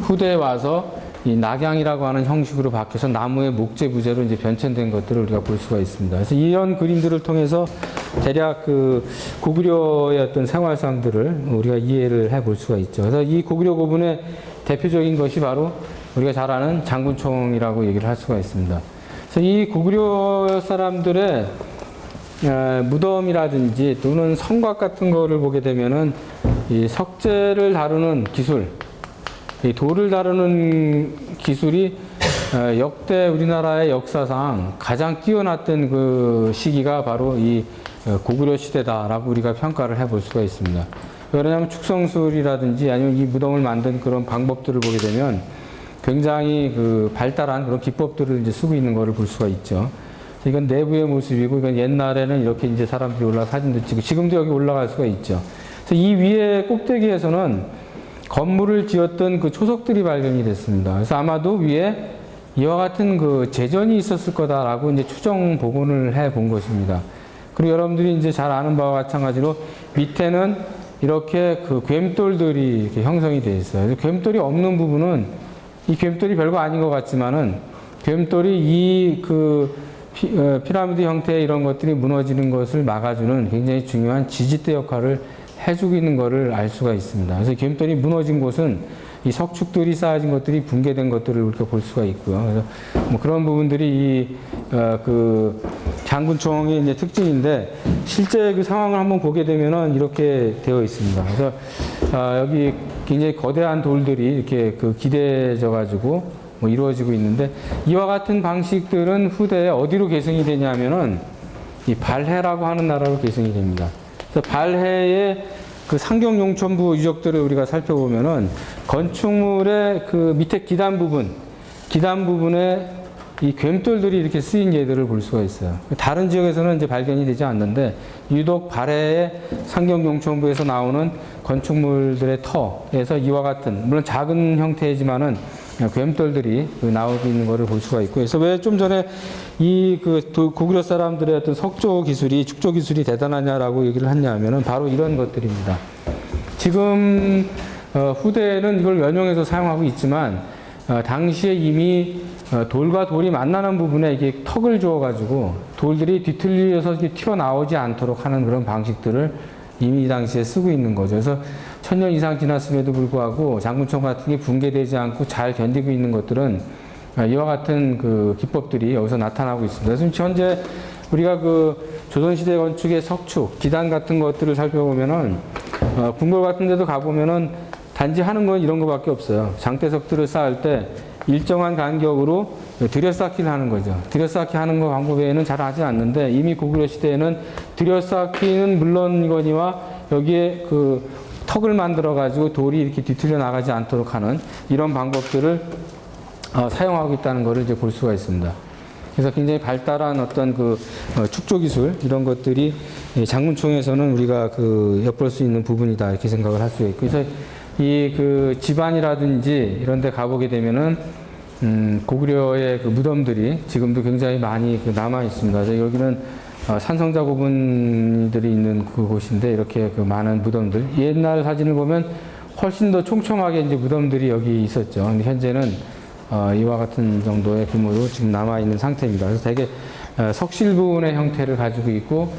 후대에 와서 이 낙양이라고 하는 형식으로 바뀌어서 나무의 목재 부재로 이제 변천된 것들을 우리가 볼 수가 있습니다. 그래서 이런 그림들을 통해서 대략 그 고구려의 어떤 생활상들을 우리가 이해를 해볼 수가 있죠. 그래서 이 고구려 고분의 대표적인 것이 바로 우리가 잘 아는 장군총이라고 얘기를 할 수가 있습니다. 그래서 이 고구려 사람들의 무덤이라든지 또는 성곽 같은 거를 보게 되면은 이 석재를 다루는 기술, 이 돌을 다루는 기술이 역대 우리나라의 역사상 가장 뛰어났던 그 시기가 바로 이 고구려 시대다라고 우리가 평가를 해볼 수가 있습니다. 왜냐하면 축성술이라든지 아니면 이 무덤을 만든 그런 방법들을 보게 되면 굉장히 그 발달한 그런 기법들을 이제 쓰고 있는 것을 볼 수가 있죠. 이건 내부의 모습이고, 이건 옛날에는 이렇게 이제 사람들이 올라 사진도 찍고, 지금도 여기 올라갈 수가 있죠. 그래서 이 위에 꼭대기에서는 건물을 지었던 그 초석들이 발견이 됐습니다. 그래서 아마도 위에 이와 같은 그 제전이 있었을 거다라고 이제 추정 복원을 해 본 것입니다. 그리고 여러분들이 이제 잘 아는 바와 마찬가지로 밑에는 이렇게 그 괸돌들이 이렇게 형성이 되어 있어요. 괸돌이 없는 부분은, 이 괸돌이 별거 아닌 것 같지만은 괸돌이 이 피라미드 형태의 이런 것들이 무너지는 것을 막아주는 굉장히 중요한 지지대 역할을 해주고 있는 것을 알 수가 있습니다. 그래서 괸돌이 무너진 곳은 이 석축들이 쌓아진 것들이 붕괴된 것들을 우리가 볼 수가 있고요. 그래서 뭐 그런 부분들이 그 장군총의 이제 특징인데, 실제 그 상황을 한번 보게 되면은 이렇게 되어 있습니다. 그래서 여기 굉장히 거대한 돌들이 이렇게 기대져 가지고 뭐 이루어지고 있는데, 이와 같은 방식들은 후대에 어디로 계승이 되냐면은 이 발해라고 하는 나라로 계승이 됩니다. 그래서 발해의 그 상경용천부 유적들을 우리가 살펴보면은 건축물의 그 밑에 기단 부분에 이 괸돌들이 이렇게 쓰인 예들을 볼 수가 있어요. 다른 지역에서는 이제 발견이 되지 않는데, 유독 발해의 상경용천부에서 나오는 건축물들의 터에서 이와 같은, 물론 작은 형태이지만은 뱀돌들이 나오고 있는 것을 볼 수가 있고, 그래서 왜 좀 전에 이 고구려 사람들의 어떤 석조 기술이, 축조 기술이 대단하냐라고 얘기를 했냐면은 바로 이런 것들입니다. 지금 후대에는 이걸 연용해서 사용하고 있지만 당시에 이미 돌과 돌이 만나는 부분에 이게 턱을 주어가지고 돌들이 뒤틀려서 튀어나오지 않도록 하는 그런 방식들을 이미 이 당시에 쓰고 있는 거죠. 그래서 1000년 이상 지났음에도 불구하고 장군청 같은 게 붕괴되지 않고 잘 견디고 있는 것들은 이와 같은 그 기법들이 여기서 나타나고 있습니다. 그래서 현재 우리가 그 조선시대 건축의 석축, 기단 같은 것들을 살펴보면은 궁궐 같은 데도 가보면은 단지 하는 건 이런 거밖에 없어요. 장대석들을 쌓을 때 일정한 간격으로 들여쌓기를 하는 거죠. 들여쌓기 하는 거 방법 외에는 잘 하지 않는데, 이미 고구려 시대에는 들여쌓기는 물론이거니와 여기에 그 턱을 만들어 가지고 돌이 이렇게 뒤틀려 나가지 않도록 하는 이런 방법들을 사용하고 있다는 것을 이제 볼 수가 있습니다. 그래서 굉장히 발달한 어떤 그 축조 기술, 이런 것들이 장군총에서는 우리가 엿볼 수 있는 부분이다, 이렇게 생각을 할 수가 있고, 그래서 이 집안이라든지 이런 데 가보게 되면은 고구려의 무덤들이 지금도 굉장히 많이 남아 있습니다. 그래서 여기는 산성자 고분들이 있는 그곳인데, 이렇게 많은 무덤들, 옛날 사진을 보면 훨씬 더 촘촘하게 이제 무덤들이 여기 있었죠. 근데 현재는 이와 같은 정도의 규모로 지금 남아 있는 상태입니다. 그래서 되게 석실부운의 형태를 가지고 있고,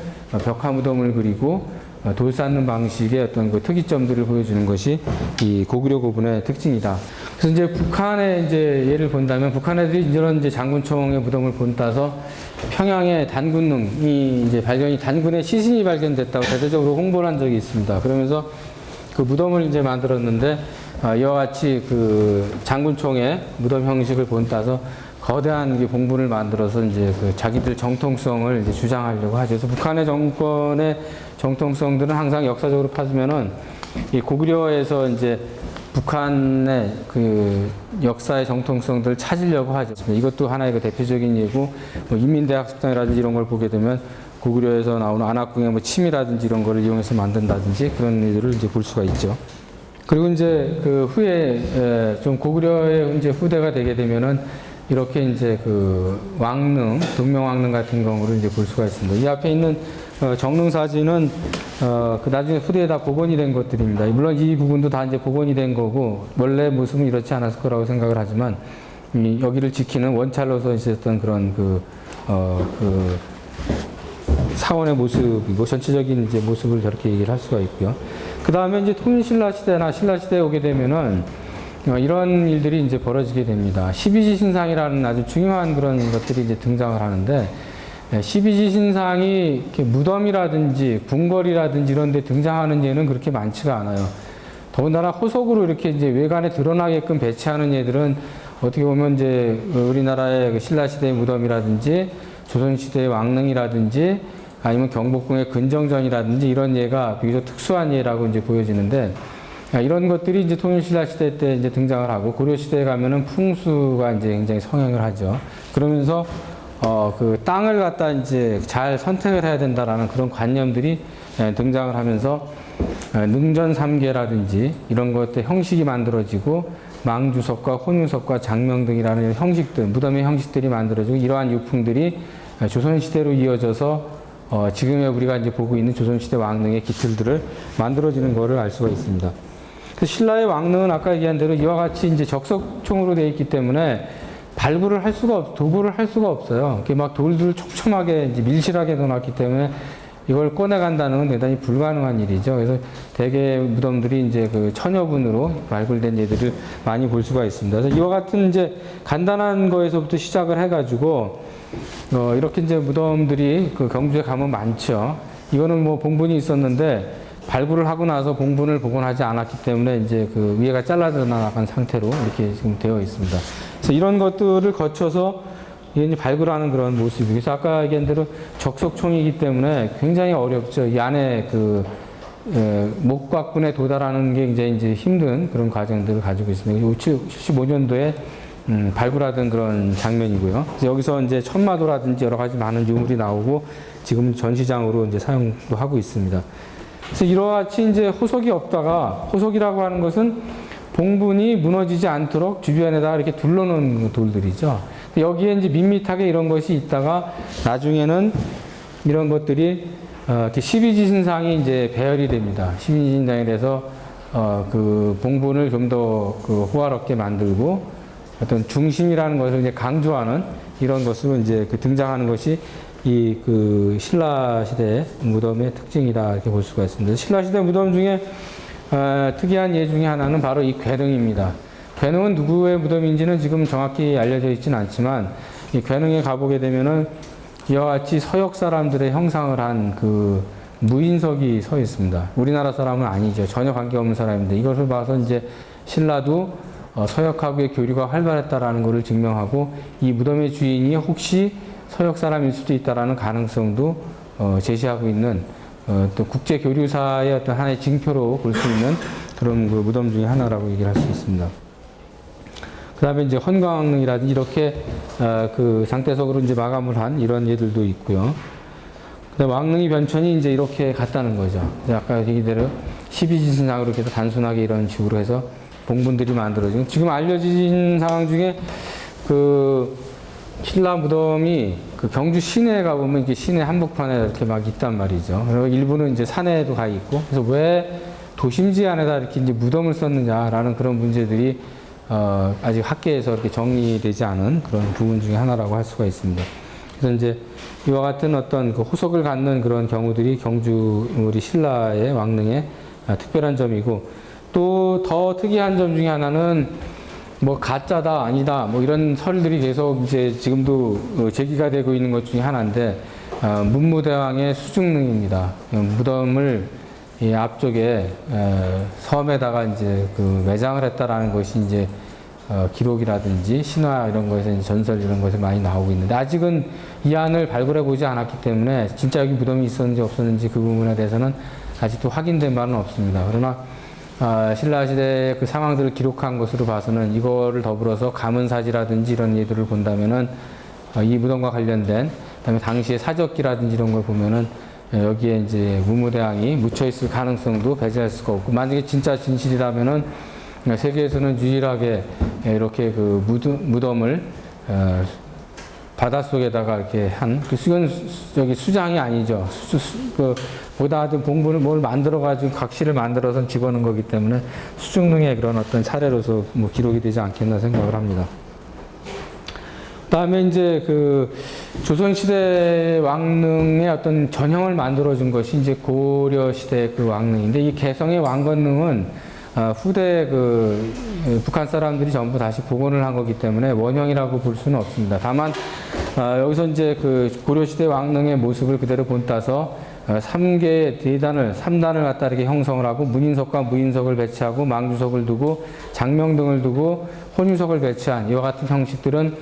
벽화 무덤을 그리고 돌 쌓는 방식의 어떤 특이점들을 보여주는 것이 이 고구려 고분의 특징이다. 그래서 이제 북한의 이제 예를 본다면, 북한 애들이 이런 이제 장군총의 무덤을 본따서 평양의 단군릉이 이제 단군의 시신이 발견됐다고 대대적으로 홍보를 한 적이 있습니다. 그러면서 그 무덤을 이제 만들었는데, 이와 같이 장군총의 무덤 형식을 본따서 거대한 봉분을 만들어서 이제 자기들 정통성을 이제 주장하려고 하죠. 그래서 북한의 정권의 정통성들은 항상 역사적으로 파주면은 이 고구려에서 이제 북한의 역사의 정통성들을 찾으려고 하죠. 이것도 하나의 대표적인 예고, 인민대학 습당이라든지 이런 걸 보게 되면 고구려에서 나오는 안압궁의 침이라든지 이런 거를 이용해서 만든다든지 그런 일들을 이제 볼 수가 있죠. 그리고 이제 후에 좀 고구려의 이제 후대가 되게 되면은 이렇게 이제 왕릉, 동명왕릉 같은 경우를 이제 볼 수가 있습니다. 이 앞에 있는 정릉 사진은 나중에 후대에 다 복원이 된 것들입니다. 물론 이 부분도 다 이제 복원이 된 거고, 원래 모습은 이렇지 않았을 거라고 생각을 하지만, 여기를 지키는 원찰로서 있었던 그런 사원의 모습이고, 전체적인 이제 모습을 저렇게 얘기를 할 수가 있고요. 그 다음에 이제 통일신라 시대나 신라 시대에 오게 되면은 이런 일들이 이제 벌어지게 됩니다. 12지 신상이라는 아주 중요한 그런 것들이 이제 등장을 하는데, 12지 신상이 이렇게 무덤이라든지 궁궐이라든지 이런 데 등장하는 예는 그렇게 많지가 않아요. 더군다나 호속으로 이렇게 이제 외관에 드러나게끔 배치하는 예들은 어떻게 보면 이제 우리나라의 신라시대의 무덤이라든지 조선시대의 왕릉이라든지 아니면 경복궁의 근정전이라든지 이런 예가 비교적 특수한 예라고 이제 보여지는데, 이런 것들이 이제 통일신라 시대 때 이제 등장을 하고, 고려 시대에 가면은 풍수가 이제 굉장히 성행을 하죠. 그러면서 땅을 갖다 이제 잘 선택을 해야 된다라는 그런 관념들이 등장을 하면서 능전삼계라든지 이런 것들 형식이 만들어지고, 망주석과 혼유석과 장명 등이라는 형식들, 무덤의 형식들이 만들어지고, 이러한 유풍들이 조선시대로 이어져서 지금의 우리가 이제 보고 있는 조선시대 왕릉의 기틀들을 만들어지는 것을 알 수가 있습니다. 그 신라의 왕릉은 아까 얘기한 대로 이와 같이 이제 적석총으로 되어 있기 때문에 발굴을 할 수가 도굴을 할 수가 없어요. 이렇게 막 돌들을 촘촘하게 이제 밀실하게 넣어놨기 때문에 이걸 꺼내간다는 건 대단히 불가능한 일이죠. 그래서 대개 무덤들이 이제 천여분으로 발굴된 예들을 많이 볼 수가 있습니다. 그래서 이와 같은 이제 간단한 거에서부터 시작을 해가지고 이렇게 이제 무덤들이 경주에 가면 많죠. 이거는 뭐 봉분이 있었는데 발굴을 하고 나서 봉분을 복원하지 않았기 때문에 이제 위에가 잘라져 나간 상태로 이렇게 지금 되어 있습니다. 그래서 이런 것들을 거쳐서 이제 발굴하는 그런 모습이고, 그래서 아까 얘기한 대로 적석총이기 때문에 굉장히 어렵죠. 이 안에 목곽분에 도달하는 게 굉장히 이제 힘든 그런 과정들을 가지고 있습니다. 75년도에 발굴하던 그런 장면이고요. 그래서 여기서 이제 천마도라든지 여러 가지 많은 유물이 나오고 지금 전시장으로 이제 사용도 하고 있습니다. 그래서 이러같이 이제 호석이 없다가, 호석이라고 하는 것은 봉분이 무너지지 않도록 주변에다가 이렇게 둘러놓은 돌들이죠. 여기에 이제 밋밋하게 이런 것이 있다가 나중에는 이런 것들이 이렇게 12지신상이 이제 배열이 됩니다. 12지신상에 대해서 그 봉분을 좀 더 그 호화롭게 만들고 어떤 중심이라는 것을 이제 강조하는 이런 것으로 이제 그 등장하는 것이 이 그 신라 시대 무덤의 특징이다 이렇게 볼 수가 있습니다. 신라 시대 무덤 중에 특이한 예 중에 하나는 바로 이 괴능입니다. 괴능은 누구의 무덤인지는 지금 정확히 알려져 있지는 않지만 이 괴능에 가보게 되면은 이와 같이 서역 사람들의 형상을 한 그 무인석이 서 있습니다. 우리나라 사람은 아니죠. 전혀 관계없는 사람인데 이것을 봐서 이제 신라도 서역하고의 교류가 활발했다라는 것을 증명하고 이 무덤의 주인이 혹시 서역 사람일 수도 있다라는 가능성도 제시하고 있는 또 국제 교류사의 어떤 하나의 징표로 볼 수 있는 그런 그 무덤 중에 하나라고 얘기를 할 수 있습니다. 그 다음에 이제 헌광릉이라든지 이렇게 그 상대석으로 이제 마감을 한 이런 예들도 있고요. 그 다음에 왕릉이 변천이 이제 이렇게 갔다는 거죠. 아까 얘기대로 12지신상으로 이렇게 단순하게 이런 식으로 해서 봉분들이 만들어지고 지금 알려진 상황 중에 그 신라 무덤이 그 경주 시내에 가보면 이게 시내 한복판에 이렇게 막 있단 말이죠. 그리고 일부는 이제 산에도 가 있고 그래서 왜 도심지 안에다 이렇게 이제 무덤을 썼느냐라는 그런 문제들이 아직 학계에서 이렇게 정리되지 않은 그런 부분 중에 하나라고 할 수가 있습니다. 그래서 이제 이와 같은 어떤 그 호석을 갖는 그런 경우들이 경주 우리 신라의 왕릉의 특별한 점이고 또 더 특이한 점 중에 하나는 뭐 가짜다 아니다 뭐 이런 설들이 계속 이제 지금도 제기가 되고 있는 것 중에 하나인데 문무대왕의 수중릉입니다. 무덤을 이 앞쪽에 섬에다가 이제 그 매장을 했다라는 것이 이제 기록이라든지 신화 이런 것에서 이제 전설 이런 것이 많이 나오고 있는데 아직은 이 안을 발굴해 보지 않았기 때문에 진짜 여기 무덤이 있었는지 없었는지 그 부분에 대해서는 아직도 확인된 바는 없습니다. 그러나 신라 시대의 그 상황들을 기록한 것으로 봐서는 이거를 더불어서 가문사지라든지 이런 예들을 본다면은 이 무덤과 관련된 그다음에 당시의 사적기라든지 이런 걸 보면은 여기에 이제 문무대왕이 묻혀 있을 가능성도 배제할 수가 없고 만약에 진짜 진실이라면은 세계에서는 유일하게 이렇게 그 무덤을 바닷속에다가 이렇게 한 그 저기 수장이 아니죠. 그 보다 하여튼 봉분을 뭘 만들어 가지고 각시를 만들어서 집어넣은 거기 때문에 수중릉의 그런 어떤 사례로서 뭐 기록이 되지 않겠나 생각을 합니다. 그다음에 이제 그 조선시대 왕릉의 어떤 전형을 만들어준 것이 이제 고려시대 그 왕릉인데 이 개성의 왕건릉은 후대 그 북한 사람들이 전부 다시 복원을 한 거기 때문에 원형이라고 볼 수는 없습니다. 다만 여기서 이제 그 고려시대 왕릉의 모습을 그대로 본따서 3개의 대단을 3단을 갖다 이렇게 형성을 하고 문인석과 무인석을 배치하고 망주석을 두고 장명등을 두고 혼유석을 배치한 이와 같은 형식들은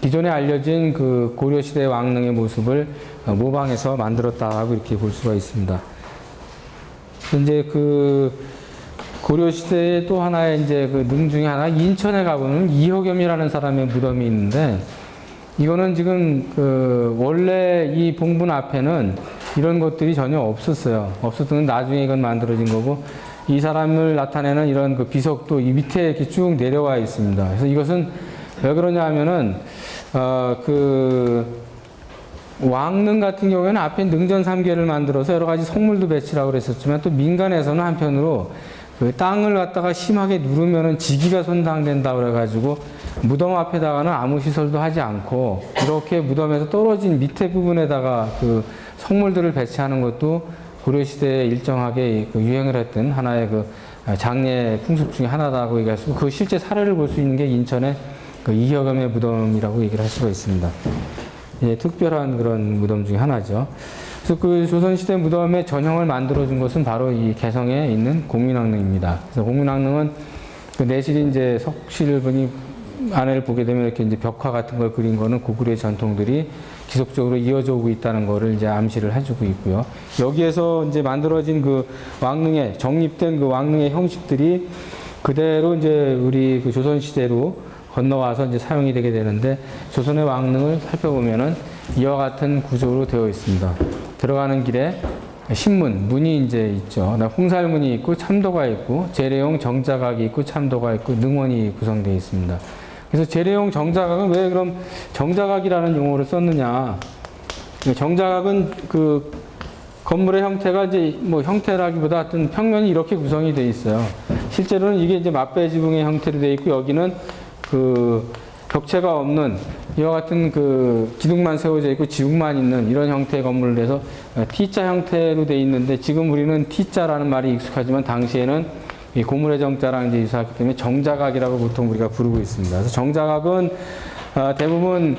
기존에 알려진 그 고려시대 왕릉의 모습을 모방해서 만들었다고 이렇게 볼 수가 있습니다. 이제 그 고려시대의 또 하나의 이제 그 능 중에 하나 인천에 가보면 이효겸이라는 사람의 무덤이 있는데 이거는 지금 그 원래 이 봉분 앞에는 이런 것들이 전혀 없었어요. 없었던 나중에 이건 만들어진 거고 이 사람을 나타내는 이런 그 비석도 이 밑에 이렇게 쭉 내려와 있습니다. 그래서 이것은 왜 그러냐 하면은 그 왕릉 같은 경우에는 앞에 능전 3개를 만들어서 여러 가지 성물도 배치라고 그랬었지만 또 민간에서는 한편으로 그 땅을 갖다가 심하게 누르면은 지기가 손상된다 그래가지고 무덤 앞에다가는 아무 시설도 하지 않고 이렇게 무덤에서 떨어진 밑에 부분에다가 그 성물들을 배치하는 것도 고려시대에 일정하게 그 유행을 했던 하나의 그 장례 풍습 중에 하나다고 얘기할 수 있고 그 실제 사례를 볼 수 있는 게 인천의 그 이효겸의 무덤이라고 얘기를 할 수가 있습니다. 예, 특별한 그런 무덤 중에 하나죠. 그래서 그 조선시대 무덤의 전형을 만들어준 것은 바로 이 개성에 있는 공민왕릉입니다. 그래서 공민왕릉은 그 내실이 이제 석실분이 안을 보게 되면 이렇게 이제 벽화 같은 걸 그린 거는 고구려의 전통들이 지속적으로 이어져 오고 있다는 거를 이제 암시를 해주고 있고요. 여기에서 이제 만들어진 그 왕릉에 정립된 그 왕릉의 형식들이 그대로 이제 우리 그 조선시대로 건너와서 이제 사용이 되게 되는데 조선의 왕릉을 살펴보면은 이와 같은 구조로 되어 있습니다. 들어가는 길에 신문, 문이 이제 있죠. 홍살문이 있고 참도가 있고 재래용 정자각이 있고 참도가 있고 능원이 구성되어 있습니다. 그래서 재래용 정자각은 왜 그럼 정자각이라는 용어를 썼느냐? 정자각은 그 건물의 형태가 이제 뭐 형태라기보다 하여튼 평면이 이렇게 구성이 되어 있어요. 실제로는 이게 이제 맞배 지붕의 형태로 되어 있고 여기는 그 벽체가 없는 이와 같은 그 기둥만 세워져 있고 지붕만 있는 이런 형태의 건물을 해서 T자 형태로 되어 있는데 지금 우리는 T자라는 말이 익숙하지만 당시에는 이 고물의 정자랑 이제 유사하기 때문에 정자각이라고 보통 우리가 부르고 있습니다. 그래서 정자각은 대부분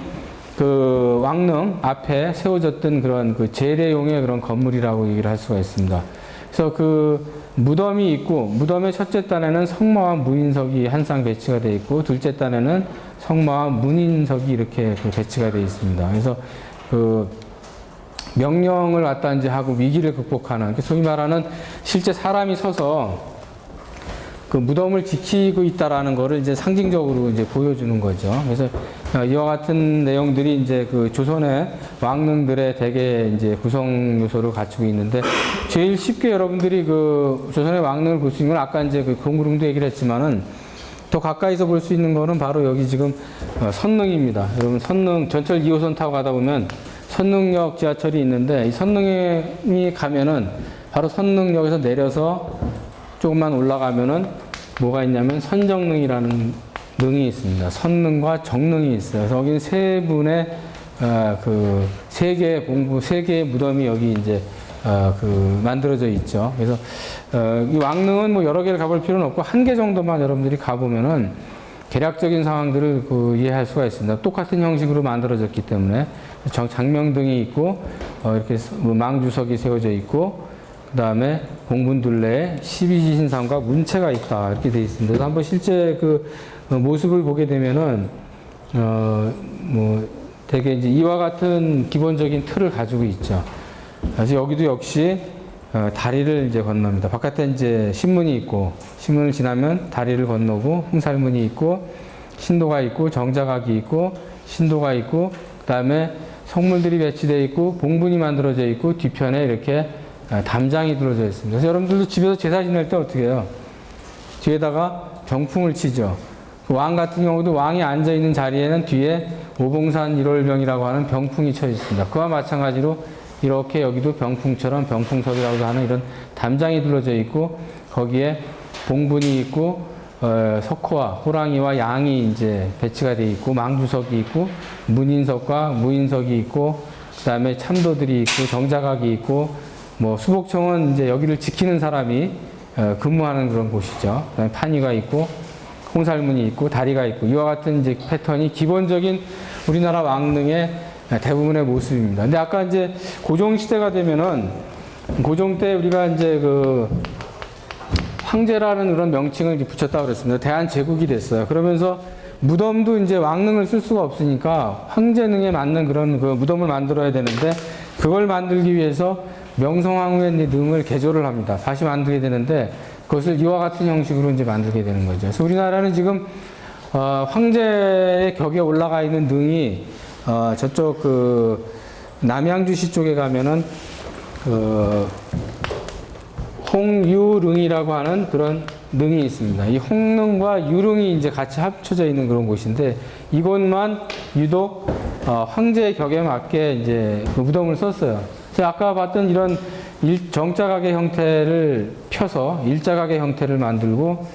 그 왕릉 앞에 세워졌던 그런 그 재래용의 그런 건물이라고 얘기를 할 수가 있습니다. 그래서 그 무덤이 있고 무덤의 첫째 단에는 성마와 무인석이 한 쌍 배치가 되어 있고 둘째 단에는 성마와 문인석이 이렇게 그 배치가 되어 있습니다. 그래서 그 명령을 갖다 이제 하고 위기를 극복하는 소위 말하는 실제 사람이 서서 그 무덤을 지키고 있다라는 거를 이제 상징적으로 이제 보여주는 거죠. 그래서 이와 같은 내용들이 이제 그 조선의 왕릉들의 대개 이제 구성 요소를 갖추고 있는데 제일 쉽게 여러분들이 그 조선의 왕릉을 볼 수 있는 건 아까 이제 그 공구릉도 얘기를 했지만은 더 가까이서 볼 수 있는 거는 바로 여기 지금 선릉입니다. 여러분 선릉 전철 2호선 타고 가다 보면 선릉역 지하철이 있는데 이 선릉에 가면은 바로 선릉역에서 내려서 조금만 올라가면은 뭐가 있냐면 선정릉이라는 능이 있습니다. 선릉과 정릉이 있어요. 그래서 여기는 세 분의 그 세 개의 봉부, 세 개의 무덤이 여기 이제 그 만들어져 있죠. 그래서 이 왕릉은 뭐 여러 개를 가볼 필요는 없고 한 개 정도만 여러분들이 가보면은 계략적인 상황들을 그 이해할 수가 있습니다. 똑같은 형식으로 만들어졌기 때문에 장명등이 있고 이렇게 망주석이 세워져 있고 그 다음에 공분 둘레에 12지신상과 문체가 있다 이렇게 되어 있습니다. 그래서 한번 실제 그 모습을 보게 되면은 뭐 되게 이제 이와 같은 기본적인 틀을 가지고 있죠. 그래서 여기도 역시 다리를 이제 건넙니다. 바깥에 이제 신문이 있고 신문을 지나면 다리를 건너고 홍살문이 있고 신도가 있고 정자각이 있고 신도가 있고 그다음에 성물들이 배치되어 있고 봉분이 만들어져 있고 뒤편에 이렇게 담장이 들어져 있습니다. 그래서 여러분들도 집에서 제사 지낼 때 어떻게 해요? 뒤에다가 병풍을 치죠. 그 왕 같은 경우도 왕이 앉아 있는 자리에는 뒤에 오봉산 일월병이라고 하는 병풍이 쳐 있습니다. 그와 마찬가지로 이렇게 여기도 병풍처럼 병풍석이라고 하는 이런 담장이 둘러져 있고 거기에 봉분이 있고 석호와 호랑이와 양이 이제 배치가 되어 있고 망주석이 있고 문인석과 무인석이 있고 그다음에 참도들이 있고 정자각이 있고 뭐 수복청은 이제 여기를 지키는 사람이 근무하는 그런 곳이죠. 그다음에 판이가 있고 홍살문이 있고 다리가 있고 이와 같은 이제 패턴이 기본적인 우리나라 왕릉의 대부분의 모습입니다. 근데 아까 이제 고종 시대가 되면은 고종 때 우리가 이제 그 황제라는 그런 명칭을 이제 붙였다고 그랬습니다. 대한제국이 됐어요. 그러면서 무덤도 이제 왕릉을 쓸 수가 없으니까 황제능에 맞는 그런 그 무덤을 만들어야 되는데 그걸 만들기 위해서 명성황후의 능을 개조를 합니다. 다시 만들게 되는데 그것을 이와 같은 형식으로 이제 만들게 되는 거죠. 그래서 우리나라는 지금 황제의 격에 올라가 있는 능이 저쪽 그 남양주시 쪽에 가면은 그 홍유릉이라고 하는 그런 능이 있습니다. 이 홍릉과 유릉이 이제 같이 합쳐져 있는 그런 곳인데 이곳만 유독 황제의 격에 맞게 이제 그 무덤을 썼어요. 그래서 아까 봤던 이런 정자각의 형태를 펴서 일자각의 형태를 만들고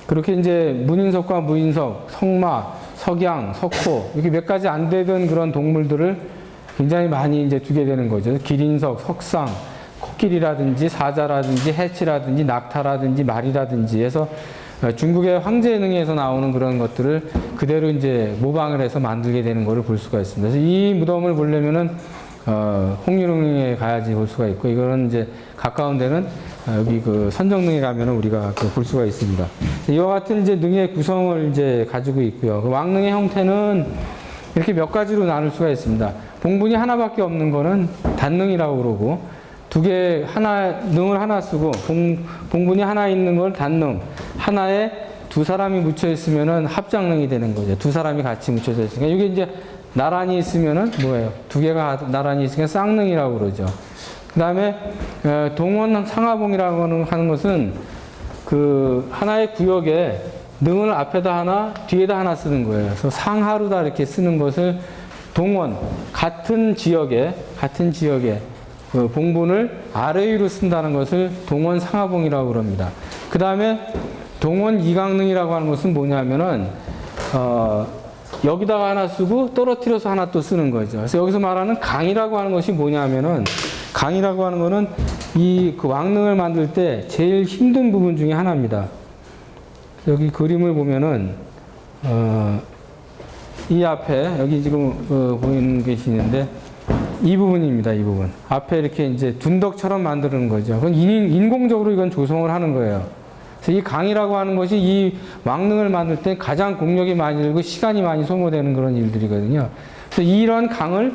그렇게 이제 문인석과 무인석, 석마, 석양, 석호 이렇게 몇 가지 안 되던 그런 동물들을 굉장히 많이 이제 두게 되는 거죠. 기린석, 석상, 코끼리라든지 사자라든지 해치라든지 낙타라든지 말이라든지 해서 중국의 황제능에서 나오는 그런 것들을 그대로 이제 모방을 해서 만들게 되는 것을 볼 수가 있습니다. 그래서 이 무덤을 보려면은 홍유릉에 가야지 볼 수가 있고 이거는 이제 가까운 데는 여기 그 선정릉에 가면은 우리가 볼 수가 있습니다. 이와 같은 이제 능의 구성을 이제 가지고 있고요. 그 왕릉의 형태는 이렇게 몇 가지로 나눌 수가 있습니다. 봉분이 하나밖에 없는 거는 단능이라고 그러고 능을 하나 쓰고 봉분이 하나 있는 걸 단능, 하나에 두 사람이 묻혀 있으면은 합장능이 되는 거죠. 두 사람이 같이 묻혀져 있으니까 이게 이제 나란히 있으면은 뭐예요? 두 개가 나란히 있으니까 쌍능이라고 그러죠. 그 다음에 동원 상하봉이라고 하는 것은 그 하나의 구역에 능을 앞에다 하나, 뒤에다 하나 쓰는 거예요. 그래서 상하루다 이렇게 쓰는 것을 동원, 같은 지역에 그 봉분을 아래 위로 쓴다는 것을 동원 상하봉이라고 그럽니다. 그 다음에 동원 이강능이라고 하는 것은 뭐냐면은, 여기다가 하나 쓰고 떨어뜨려서 하나 또 쓰는 거죠. 그래서 여기서 말하는 강이라고 하는 것이 뭐냐면은, 강이라고 하는 거는 이 그 왕릉을 만들 때 제일 힘든 부분 중에 하나입니다. 여기 그림을 보면은, 이 앞에, 여기 지금 보이는 것이 있는데, 이 부분입니다, 이 부분. 앞에 이렇게 이제 둔덕처럼 만드는 거죠. 그건 인공적으로 이건 조성을 하는 거예요. 그래서 이 강이라고 하는 것이 이 왕릉을 만들 때 가장 공력이 많이 들고 시간이 많이 소모되는 그런 일들이거든요. 그래서 이런 강을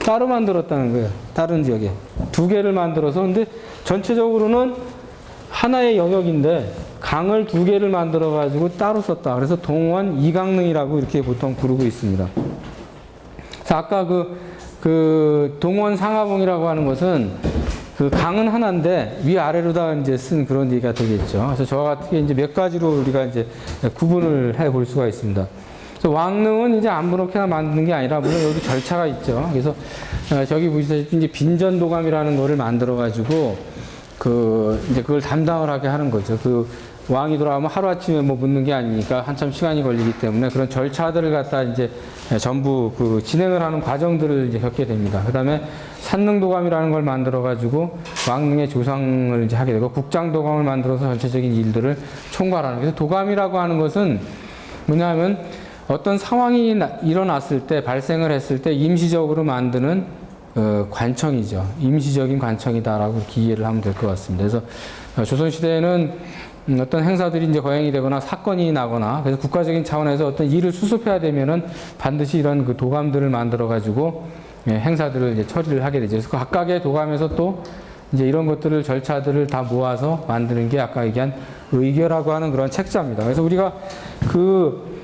따로 만들었다는 거예요. 다른 지역에. 두 개를 만들어서. 근데 전체적으로는 하나의 영역인데 강을 두 개를 만들어 가지고 따로 썼다. 그래서 동원 이강릉이라고 이렇게 보통 부르고 있습니다. 그래서 아까 그 동원 상하봉이라고 하는 것은 그 강은 하나인데 위아래로다 이제 쓴 그런 얘기가 되겠죠. 그래서 저와 같은 이제 몇 가지로 우리가 이제 구분을 해 볼 수가 있습니다. 그래서 왕릉은 이제 아무렇게나 만드는 게 아니라 물론 여기 절차가 있죠. 그래서 저기 보시다시피 이제 빈전도감이라는 거를 만들어 가지고 이제 그걸 담당을 하게 하는 거죠. 그 왕이 돌아가면 하루아침에 뭐 묻는 게 아니니까 한참 시간이 걸리기 때문에 그런 절차들을 갖다 이제 전부 그 진행을 하는 과정들을 이제 겪게 됩니다. 그 다음에 산릉도감이라는 걸 만들어가지고 왕릉의 조상을 이제 하게 되고 국장도감을 만들어서 전체적인 일들을 총괄하는. 그래서 도감이라고 하는 것은 뭐냐면 어떤 상황이 일어났을 때, 발생을 했을 때 임시적으로 만드는 관청이죠. 임시적인 관청이다라고 이렇게 이해를 하면 될 것 같습니다. 그래서 조선시대에는 어떤 행사들이 이제 거행이 되거나 사건이 나거나 그래서 국가적인 차원에서 어떤 일을 수습해야 되면은 반드시 이런 그 도감들을 만들어 가지고 행사들을 이제 처리를 하게 되죠. 그래서 각각의 도감에서 또 이제 이런 것들을 절차들을 다 모아서 만드는 게 아까 얘기한 의궤라고 하는 그런 책자입니다. 그래서 우리가 그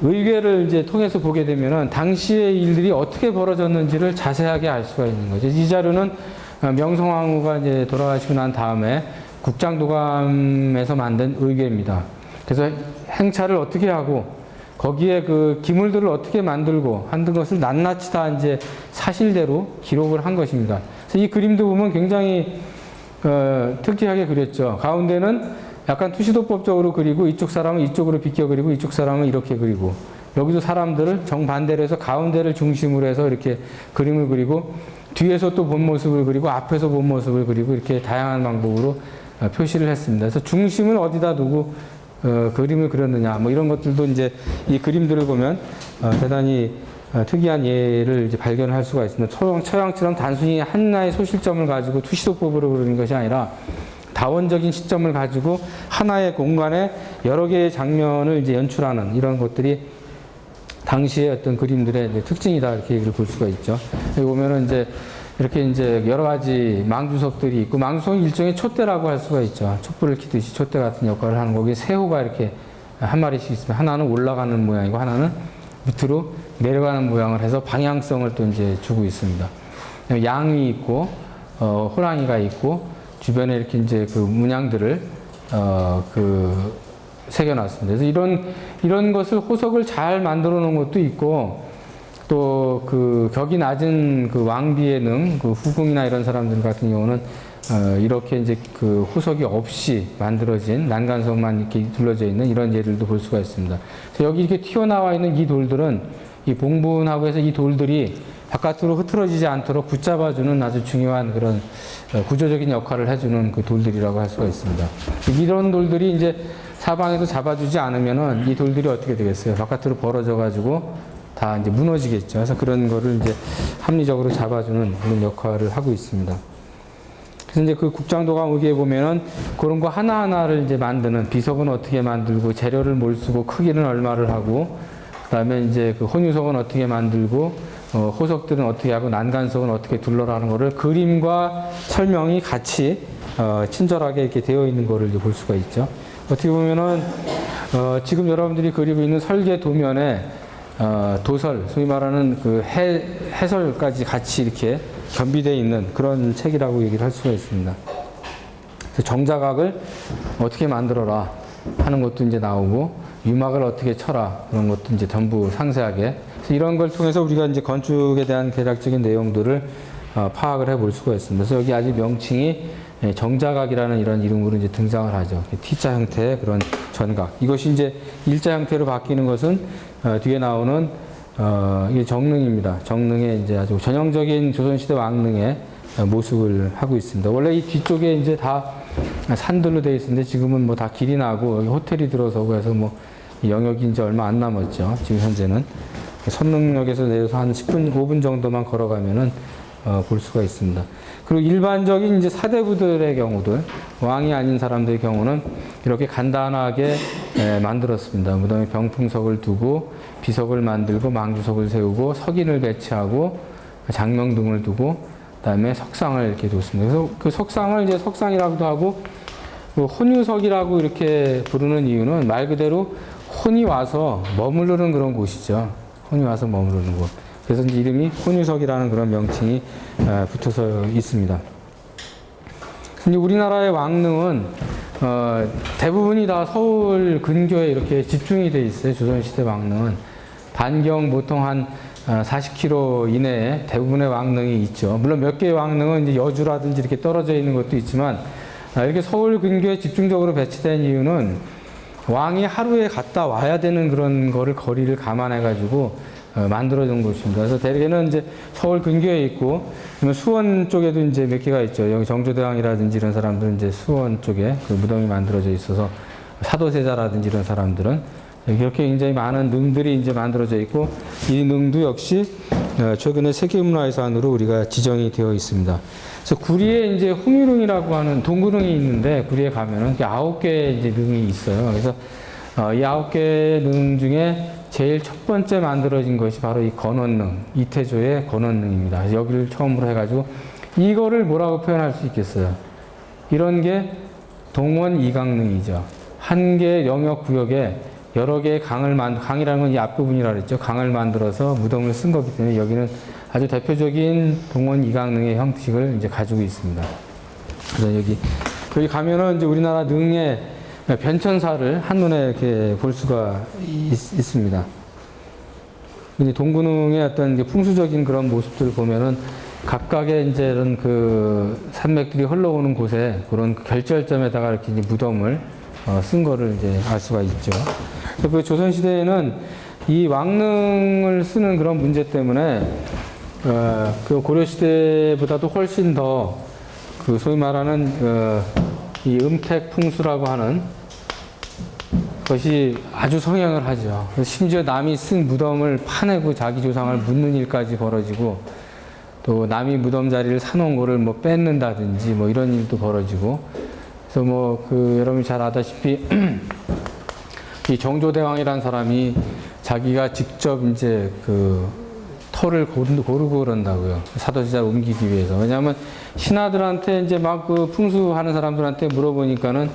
의궤를 이제 통해서 보게 되면은 당시의 일들이 어떻게 벌어졌는지를 자세하게 알 수가 있는 거죠. 이 자료는 명성황후가 이제 돌아가시고 난 다음에 국장도감에서 만든 의궤입니다. 그래서 행차를 어떻게 하고 거기에 그 기물들을 어떻게 만들고 하는 것을 낱낱이 다 이제 사실대로 기록을 한 것입니다. 그래서 이 그림도 보면 굉장히 특이하게 그렸죠. 가운데는 약간 투시도법적으로 그리고 이쪽 사람은 이쪽으로 비껴 그리고 이쪽 사람은 이렇게 그리고 여기도 사람들을 정반대로 해서 가운데를 중심으로 해서 이렇게 그림을 그리고 뒤에서 또 본 모습을 그리고 앞에서 본 모습을 그리고 이렇게 다양한 방법으로 표시를 했습니다. 그래서 중심을 어디다 두고 그림을 그렸느냐 뭐 이런 것들도 이제 이 그림들을 보면 대단히 특이한 예를 이제 발견할 수가 있습니다. 처형처럼 단순히 하나의 소실점을 가지고 투시도법으로 그리는 것이 아니라 다원적인 시점을 가지고 하나의 공간에 여러 개의 장면을 이제 연출하는 이런 것들이 당시의 어떤 그림들의 특징이다 이렇게 얘기를 볼 수가 있죠. 여기 보면은 이제 여러 가지 망주석들이 있고 망주석은 일종의 촛대라고 할 수가 있죠. 촛불을 켜듯이 촛대 같은 역할을 하는 거기에 새우가 이렇게 한 마리씩 있으면 하나는 올라가는 모양이고 하나는 밑으로 내려가는 모양을 해서 방향성을 또 이제 주고 있습니다. 양이 있고 호랑이가 있고 주변에 이렇게 이제 그 문양들을 새겨놨습니다. 그래서 이런 것을 호석을 잘 만들어 놓은 것도 있고 또 그 격이 낮은 그 왕비의 능, 그 후궁이나 이런 사람들 같은 경우는 이렇게 이제 그 호석이 없이 만들어진 난간석만 이렇게 둘러져 있는 이런 예들도 볼 수가 있습니다. 그래서 여기 이렇게 튀어나와 있는 이 돌들은 이 봉분하고 해서 이 돌들이 바깥으로 흐트러지지 않도록 붙잡아주는 아주 중요한 그런 구조적인 역할을 해주는 그 돌들이라고 할 수가 있습니다. 이런 돌들이 이제 사방에서 잡아주지 않으면은 이 돌들이 어떻게 되겠어요? 바깥으로 벌어져가지고 다 이제 무너지겠죠. 그래서 그런 거를 이제 합리적으로 잡아주는 그런 역할을 하고 있습니다. 그래서 이제 그 국장도감 의궤에 보면은 그런 거 하나하나를 이제 만드는 비석은 어떻게 만들고 재료를 뭘 쓰고 크기는 얼마를 하고 그다음에 이제 그 혼유석은 어떻게 만들고 호석들은 어떻게 하고 난간석은 어떻게 둘러라는 거를 그림과 설명이 같이 친절하게 이렇게 되어 있는 거를 이제 볼 수가 있죠. 어떻게 보면은 지금 여러분들이 그리고 있는 설계 도면에 도설, 소위 말하는 그 해설까지 같이 이렇게 겸비되어 있는 그런 책이라고 얘기를 할 수가 있습니다. 그래서 정자각을 어떻게 만들어라 하는 것도 이제 나오고, 유막을 어떻게 쳐라 그런 것도 이제 전부 상세하게. 그래서 이런 걸 통해서 우리가 이제 건축에 대한 대략적인 내용들을 파악을 해볼 수가 있습니다. 그래서 여기 아직 명칭이 정자각이라는 이런 이름으로 이제 등장을 하죠. T자 형태의 그런 전각. 이것이 이제 일자 형태로 바뀌는 것은 뒤에 나오는 이게 정릉입니다. 정릉의 이제 아주 전형적인 조선시대 왕릉의 모습을 하고 있습니다. 원래 이 뒤쪽에 이제 다 산들로 되어 있었는데 지금은 뭐 다 길이 나고 여기 호텔이 들어서고 해서 뭐 영역이 이제 얼마 안 남았죠. 지금 현재는 선릉역에서 내려서 한 10분, 5분 정도만 걸어가면은 볼 수가 있습니다. 그리고 일반적인 이제 사대부들의 경우들, 왕이 아닌 사람들의 경우는 이렇게 간단하게 만들었습니다. 무덤에 병풍석을 두고 비석을 만들고 망주석을 세우고 석인을 배치하고 장명등을 두고 그다음에 석상을 이렇게 뒀습니다. 그래서 그 석상을 이제 석상이라고도 하고 혼유석이라고 이렇게 부르는 이유는 말 그대로 혼이 와서 머무르는 그런 곳이죠. 혼이 와서 머무르는 곳. 그래서 이제 이름이 혼유석이라는 그런 명칭이 붙어서 있습니다. 근데 우리나라의 왕릉은 대부분이 다 서울 근교에 이렇게 집중이 돼 있어요. 조선시대 왕릉은 반경 보통 한 40km 이내에 대부분의 왕릉이 있죠. 물론 몇 개의 왕릉은 이제 여주라든지 이렇게 떨어져 있는 것도 있지만 이렇게 서울 근교에 집중적으로 배치된 이유는 왕이 하루에 갔다 와야 되는 그런 거리를 감안해 가지고 만들어진 곳입니다. 그래서 대개는 이제 서울 근교에 있고, 수원 쪽에도 이제 몇 개가 있죠. 여기 정조대왕이라든지 이런 사람들은 이제 수원 쪽에 그 무덤이 만들어져 있어서, 사도세자라든지 이런 사람들은 이렇게 굉장히 많은 능들이 이제 만들어져 있고, 이 능도 역시 최근에 세계문화유산으로 우리가 지정이 되어 있습니다. 그래서 구리에 이제 홍유릉이라고 하는 동구릉이 있는데, 구리에 가면은 9개의 이제 능이 있어요. 그래서 이 9개의 능 중에 제일 첫 번째 만들어진 것이 바로 이 건원릉, 이태조의 건원릉입니다. 그래서 여기를 처음으로 해가지고 이거를 뭐라고 표현할 수 있겠어요? 이런 게 동원 이강릉이죠. 한 개의 영역 구역에 여러 개의 강이라는 건 이 앞부분이라 그랬죠. 강을 만들어서 무덤을 쓴 거기 때문에 여기는 아주 대표적인 동원 이강릉의 형식을 이제 가지고 있습니다. 그래서 여기 가면은 이제 우리나라 능의 변천사를 한눈에 이렇게 볼 수가 있습니다. 근데 동구릉의 어떤 풍수적인 그런 모습들을 보면은 각각의 이제 이런 그 산맥들이 흘러오는 곳에 그런 결절점에다가 이렇게 이제 무덤을 쓴 거를 이제 알 수가 있죠. 그 조선시대에는 이 왕릉을 쓰는 그런 문제 때문에 그 고려시대보다도 훨씬 더 그 소위 말하는 이 음택 풍수라고 하는 것이 아주 성행을 하죠. 심지어 남이 쓴 무덤을 파내고 자기 조상을 묻는 일까지 벌어지고, 또 남이 무덤 자리를 사놓은 거를 뭐 뺏는다든지 뭐 이런 일도 벌어지고, 그래서 뭐 그 여러분이 잘 아다시피 이 정조대왕이라는 사람이 자기가 직접 이제 그 터를 고르고 그런다고요. 사도세자를 옮기기 위해서. 왜냐하면 신하들한테 이제 막 그 풍수하는 사람들한테 물어보니까는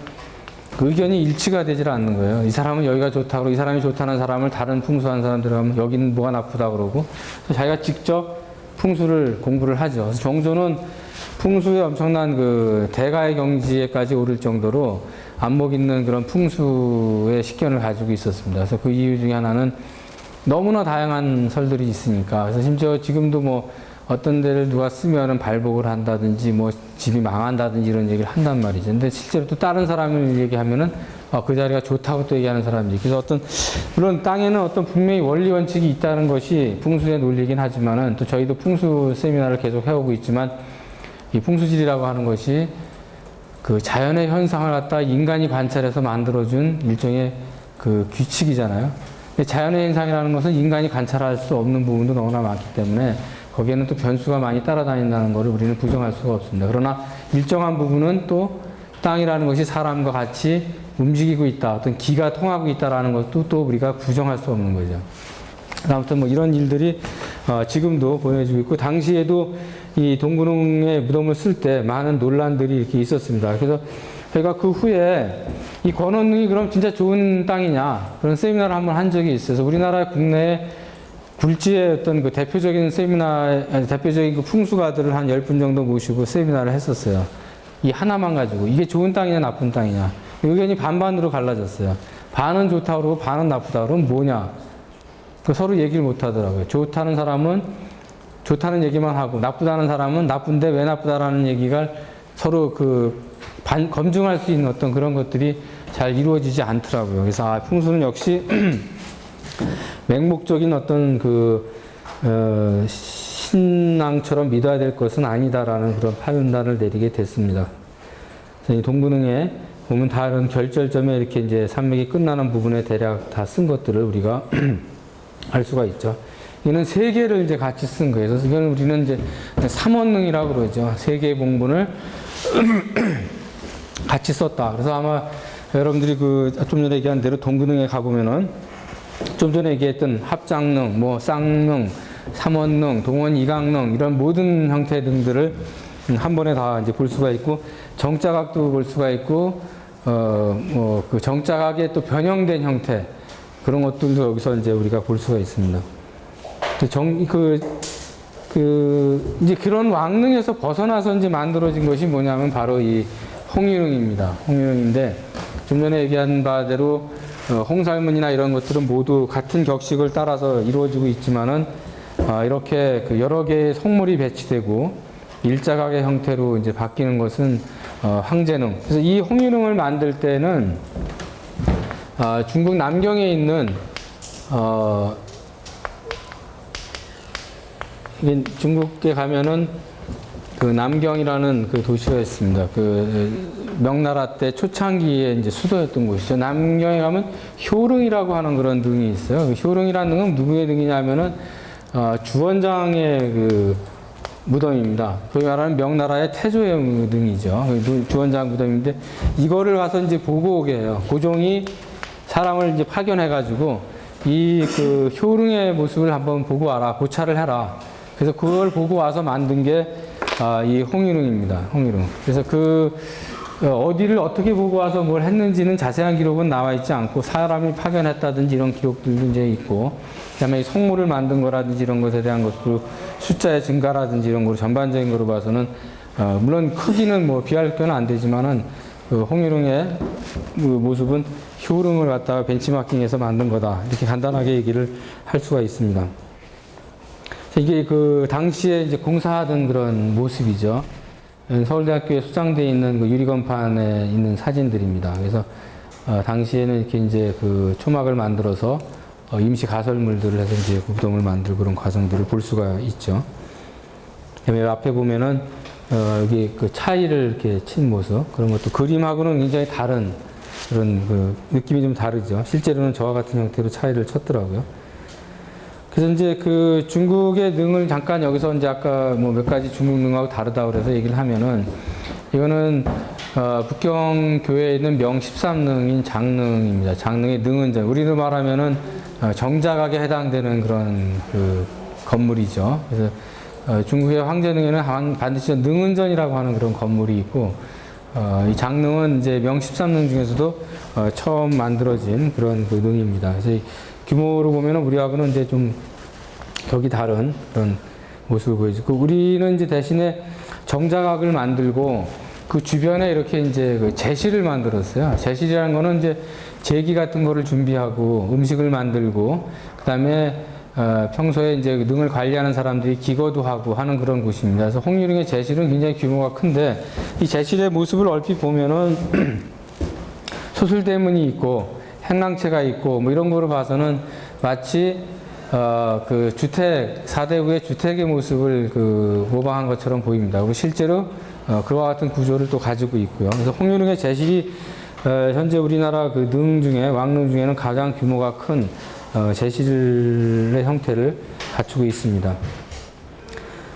그 의견이 일치가 되질 않는 거예요. 이 사람은 여기가 좋다고 그러고, 이 사람이 좋다는 사람을 다른 풍수하는 사람들 하면 여기는 뭐가 나쁘다 그러고, 자기가 직접 풍수를 공부를 하죠. 그래서 정조는 풍수에 엄청난 그 대가의 경지에까지 오를 정도로 안목 있는 그런 풍수의 식견을 가지고 있었습니다. 그래서 그 이유 중에 하나는 너무나 다양한 설들이 있으니까. 그래서 심지어 지금도 뭐 어떤 데를 누가 쓰면은 발복을 한다든지 뭐 집이 망한다든지 이런 얘기를 한단 말이죠. 근데 실제로 또 다른 사람을 얘기하면은 그 자리가 좋다고 또 얘기하는 사람들이. 그래서 물론 땅에는 어떤 분명히 원리 원칙이 있다는 것이 풍수의 논리이긴 하지만은, 또 저희도 풍수 세미나를 계속 해오고 있지만, 이 풍수질이라고 하는 것이 그 자연의 현상을 갖다 인간이 관찰해서 만들어준 일종의 그 규칙이잖아요. 근데 자연의 현상이라는 것은 인간이 관찰할 수 없는 부분도 너무나 많기 때문에 거기에는 또 변수가 많이 따라다닌다는 것을 우리는 부정할 수가 없습니다. 그러나 일정한 부분은 또 땅이라는 것이 사람과 같이 움직이고 있다, 어떤 기가 통하고 있다라는 것도 또 우리가 부정할 수 없는 거죠. 아무튼 뭐 이런 일들이 지금도 보여지고 있고, 당시에도 이 동구릉에 무덤을 쓸 때 많은 논란들이 이렇게 있었습니다. 그래서 저희가 그 후에 이 건원릉이 그럼 진짜 좋은 땅이냐 그런 세미나를 한번 한 적이 있어서, 우리나라 국내에 굴지의 어떤 그 대표적인 대표적인 그 풍수가들을 한 10분 정도 모시고 세미나를 했었어요. 이 하나만 가지고. 이게 좋은 땅이냐, 나쁜 땅이냐. 의견이 반반으로 갈라졌어요. 반은 좋다고 그러고 반은 나쁘다고 그러면 뭐냐. 서로 얘기를 못 하더라고요. 좋다는 사람은 좋다는 얘기만 하고, 나쁘다는 사람은 나쁜데 왜 나쁘다라는 얘기가 서로 검증할 수 있는 어떤 그런 것들이 잘 이루어지지 않더라고요. 그래서 풍수는 역시 맹목적인 어떤 신앙처럼 믿어야 될 것은 아니다라는 그런 판단을 내리게 됐습니다. 그래서 이 동근응에 보면 다른 결절점에 이렇게 이제 산맥이 끝나는 부분에 대략 다 쓴 것들을 우리가 알 수가 있죠. 이는 세 개를 이제 같이 쓴 거예요. 그래서 이건 우리는 이제 삼원능이라고 그러죠. 세 개의 본문을 같이 썼다. 그래서 아마 여러분들이 좀 전에 얘기한 대로 동근응에 가보면은 좀 전에 얘기했던 합장능, 뭐 쌍능, 삼원능, 동원이강능 이런 모든 형태의 능들을 한 번에 다 이제 볼 수가 있고 정자각도 볼 수가 있고 그 정자각의 또 변형된 형태 그런 것들도 여기서 이제 우리가 볼 수가 있습니다. 이제 그런 왕릉에서 벗어나서 이제 만들어진 것이 뭐냐면 바로 이 홍일응입니다. 홍일응인데 좀 전에 얘기한 바대로 홍살문이나 이런 것들은 모두 같은 격식을 따라서 이루어지고 있지만은 이렇게 여러 개의 성물이 배치되고 일자각의 형태로 이제 바뀌는 것은 황제능. 그래서 이 홍일응을 만들 때는 중국 남경에 있는 이게 중국에 가면은 그 남경이라는 그 도시가 있습니다. 명나라 때 초창기에 이제 수도였던 곳이죠. 남경에 가면 효릉이라고 하는 그런 능이 있어요. 효릉이라는 능은 누구의 능이냐면은 주원장의 무덤입니다. 소위 말하는 명나라의 태조의 능이죠. 주원장 무덤인데 이거를 가서 이제 보고 오게 해요. 고종이 사람을 이제 파견해가지고 이 효릉의 모습을 한번 보고 와라, 고찰을 해라. 그래서 그걸 보고 와서 만든 게 이 홍일응입니다. 홍일응. 그래서 어디를 어떻게 보고 와서 뭘 했는지는 자세한 기록은 나와 있지 않고 사람이 파견했다든지 이런 기록들도 이제 있고 그다음에 이 성물을 만든 거라든지 이런 것에 대한 것도 숫자의 증가라든지 이런 거로 전반적인 거로 봐서는 물론 크기는 뭐 비할 건 안 되지만은 홍일응의 모습은 효릉을 갖다가 벤치마킹해서 만든 거다 이렇게 간단하게 얘기를 할 수가 있습니다. 이게 당시에 이제 공사하던 그런 모습이죠. 서울대학교에 수장되어 있는 유리건판에 있는 사진들입니다. 그래서 당시에는 이렇게 이제 초막을 만들어서 임시 가설물들을 해서 이제 무덤을 만들고 그런 과정들을 볼 수가 있죠. 그다음에 앞에 보면은 여기 차이를 이렇게 친 모습 그런 것도 그림하고는 굉장히 다른 그런 느낌이 좀 다르죠. 실제로는 저와 같은 형태로 차이를 쳤더라고요. 그래서 이제 중국의 능을 잠깐 여기서 이제 아까 뭐 몇 가지 중국 능하고 다르다고 그래서 얘기를 하면은 이거는 북경 교회에 있는 명 13능인 장능입니다. 장능의 능은 우리로 말하면은 정자각에 해당되는 그런 건물이죠. 그래서 중국의 황제능에는 반드시 능은전이라고 하는 그런 건물이 있고 이 장능은 이제 명 13능 중에서도 처음 만들어진 그런 능입니다. 그래서 규모로 보면은 우리하고는 이제 좀 격이 다른 그런 모습을 보여주고 우리는 이제 대신에 정자각을 만들고 그 주변에 이렇게 이제 제실을 만들었어요. 제실이라는 거는 이제 제기 같은 거를 준비하고 음식을 만들고 그다음에 평소에 이제 능을 관리하는 사람들이 기거도 하고 하는 그런 곳입니다. 그래서 홍일응의 제실은 굉장히 규모가 큰데 이 제실의 모습을 얼핏 보면은 소술대문이 있고 행랑채가 있고 뭐 이런 거로 봐서는 마치 주택 4대구의 주택의 모습을 모방한 것처럼 보입니다. 그리고 실제로 그와 같은 구조를 또 가지고 있고요. 그래서 홍일응의 제실이 현재 우리나라 능 중에 왕릉 중에는 가장 규모가 큰 제실의 형태를 갖추고 있습니다.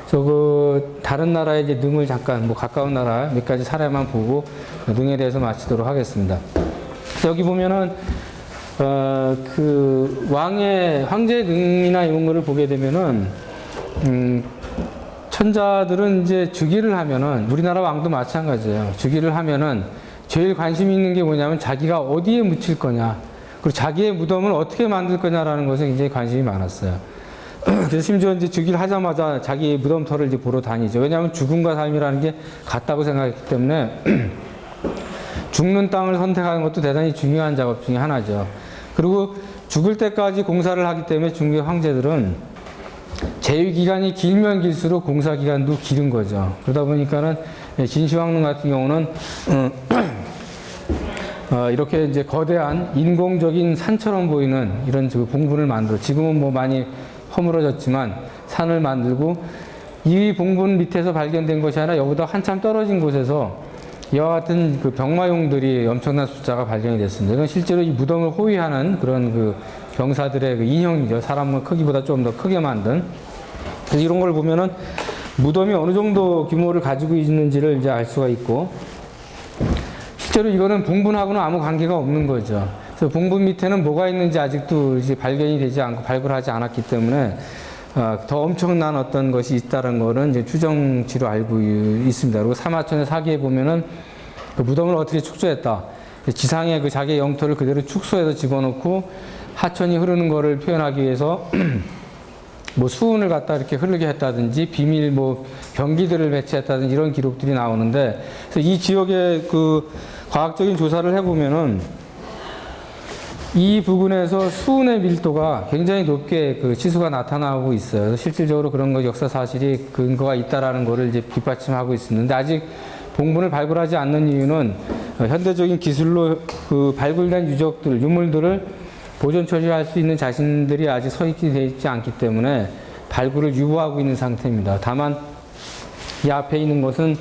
그래서 다른 나라의 이제 능을 잠깐 가까운 나라 몇 가지 사례만 보고 능에 대해서 마치도록 하겠습니다. 여기 보면은 황제 능이나 이런 거를 보게 되면은 천자들은 이제 즉위를 하면은 우리나라 왕도 마찬가지예요. 즉위를 하면은 제일 관심 있는 게 뭐냐면 자기가 어디에 묻힐 거냐 그리고 자기의 무덤을 어떻게 만들 거냐라는 것에 굉장히 관심이 많았어요. 그래서 심지어 이제 즉위를 하자마자 자기 무덤터를 이제 보러 다니죠. 왜냐하면 죽음과 삶이라는 게 같다고 생각했기 때문에 죽는 땅을 선택하는 것도 대단히 중요한 작업 중에 하나죠. 그리고 죽을 때까지 공사를 하기 때문에 중국의 황제들은 재위 기간이 길면 길수록 공사 기간도 길은 거죠. 그러다 보니까는 진시황릉 같은 경우는 이렇게 이제 거대한 인공적인 산처럼 보이는 이런 봉분을 만들어, 지금은 뭐 많이 허물어졌지만 산을 만들고, 이 봉분 밑에서 발견된 것이 아니라 여기다 한참 떨어진 곳에서 이와 같은 그 병마용들이 엄청난 숫자가 발견이 됐습니다. 이건 실제로 이 무덤을 호위하는 그런 그 병사들의 그 인형이죠. 사람 크기보다 좀 더 크게 만든. 그래서 이런 걸 보면은 무덤이 어느 정도 규모를 가지고 있는지를 이제 알 수가 있고, 실제로 이거는 봉분하고는 아무 관계가 없는 거죠. 그래서 봉분 밑에는 뭐가 있는지 아직도 이제 발견이 되지 않고 발굴하지 않았기 때문에 더 엄청난 어떤 것이 있다는 거는 이제 추정치로 알고 있습니다. 그리고 사마천의 사기에 보면은 그 무덤을 어떻게 축소했다. 지상에 그 자기의 영토를 그대로 축소해서 집어넣고 하천이 흐르는 거를 표현하기 위해서 뭐 수은을 갖다 이렇게 흐르게 했다든지 비밀 뭐 병기들을 배치했다든지 이런 기록들이 나오는데, 그래서 이 지역의 그 과학적인 조사를 해보면은 이 부근에서 수은의 밀도가 굉장히 높게 그 치수가 나타나고 있어요. 그래서 실질적으로 그런 거 역사 사실이 근거가 있다라는 거를 이제 뒷받침하고 있었는데, 아직 봉분을 발굴하지 않는 이유는 현대적인 기술로 그 발굴된 유적들, 유물들을 보존 처리할 수 있는 자신들이 아직 서있게 되어 있지 않기 때문에 발굴을 유보하고 있는 상태입니다. 다만 이 앞에 있는 것은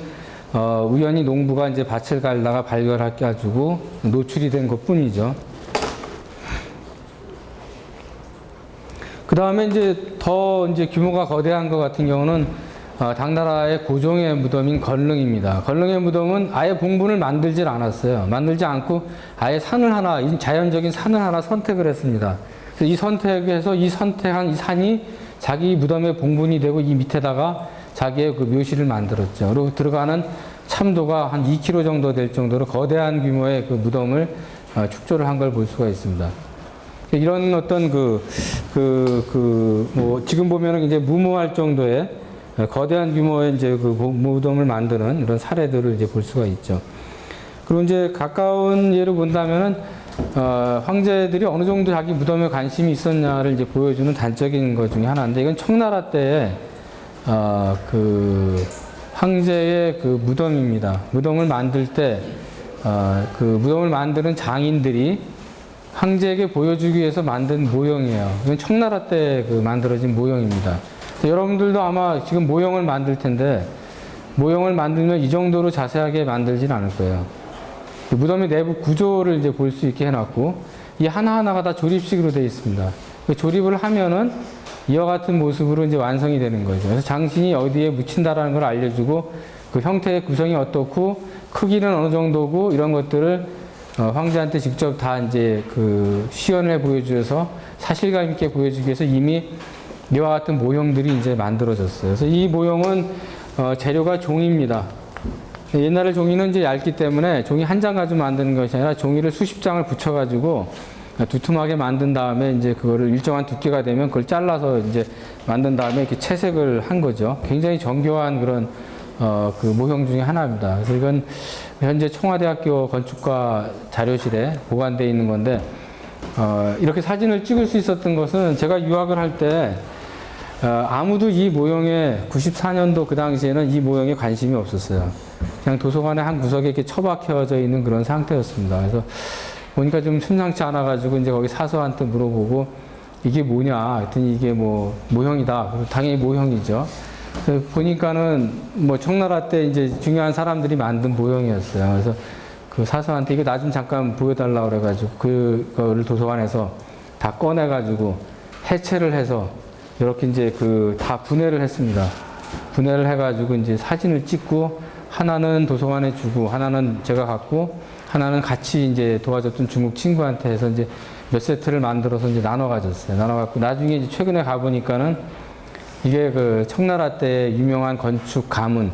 우연히 농부가 이제 밭을 갈다가 발견해가지고 노출이 된 것뿐이죠. 그 다음에 이제 더 이제 규모가 거대한 것 같은 경우는 당나라의 고종의 무덤인 건릉입니다. 건릉의 무덤은 아예 봉분을 만들질 않았어요. 만들지 않고 아예 산을 하나, 자연적인 산을 하나 선택을 했습니다. 그래서 이 선택해서 이 선택한 이 산이 자기 무덤의 봉분이 되고 이 밑에다가 자기의 그 묘실을 만들었죠. 그리고 들어가는 참도가 한 2km 정도 될 정도로 거대한 규모의 그 무덤을 축조를 한 걸 볼 수가 있습니다. 이런 어떤 뭐 지금 보면은 이제 무모할 정도의 거대한 규모의 이제 그 무덤을 만드는 이런 사례들을 이제 볼 수가 있죠. 그리고 이제 가까운 예로 본다면은 황제들이 어느 정도 자기 무덤에 관심이 있었냐를 이제 보여주는 단적인 것 중에 하나인데, 이건 청나라 때의 그 황제의 그 무덤입니다. 무덤을 만들 때 그 무덤을 만드는 장인들이 황제에게 보여주기 위해서 만든 모형이에요. 이건 청나라 때 그 만들어진 모형입니다. 여러분들도 아마 지금 모형을 만들 텐데, 모형을 만들면 이 정도로 자세하게 만들진 않을 거예요. 그 무덤의 내부 구조를 이제 볼 수 있게 해놨고, 이 하나하나가 다 조립식으로 되어 있습니다. 그 조립을 하면은 이와 같은 모습으로 이제 완성이 되는 거죠. 그래서 장신이 어디에 묻힌다라는 걸 알려주고, 그 형태의 구성이 어떻고, 크기는 어느 정도고, 이런 것들을 황제한테 직접 다 이제 그 시연해 보여주어서 사실감 있게 보여주기 위해서 이미 이와 같은 모형들이 이제 만들어졌어요. 그래서 이 모형은 재료가 종이입니다. 옛날에 종이는 이제 얇기 때문에 종이 한 장 가지고 만드는 것이 아니라 종이를 수십 장을 붙여가지고 두툼하게 만든 다음에 이제 그거를 일정한 두께가 되면 그걸 잘라서 이제 만든 다음에 이렇게 채색을 한 거죠. 굉장히 정교한 그런 그 모형 중에 하나입니다. 그래서 이건 현재 청와대학교 건축과 자료실에 보관되어 있는 건데, 이렇게 사진을 찍을 수 있었던 것은 제가 유학을 할 때 아무도 이 모형에 94년도 그 당시에는 이 모형에 관심이 없었어요. 그냥 도서관의 한 구석에 이렇게 처박혀져 있는 그런 상태였습니다. 그래서 보니까 좀 심상치 않아가지고 이제 거기 사서한테 물어보고 이게 뭐냐, 하여튼 이게 뭐 모형이다. 당연히 모형이죠. 보니까는 뭐 청나라 때 이제 중요한 사람들이 만든 모형이었어요. 그래서 그 사서한테 이거 나 좀 잠깐 보여달라고 그래가지고 그거를 도서관에서 다 꺼내가지고 해체를 해서 이렇게 이제 그 다 분해를 했습니다. 분해를 해가지고 이제 사진을 찍고, 하나는 도서관에 주고, 하나는 제가 갖고, 하나는 같이 이제 도와줬던 중국 친구한테 해서 이제 몇 세트를 만들어서 이제 나눠 가졌어요. 나눠 갖고 나중에 이제 최근에 가보니까는 이게 그 청나라 때 유명한 건축 가문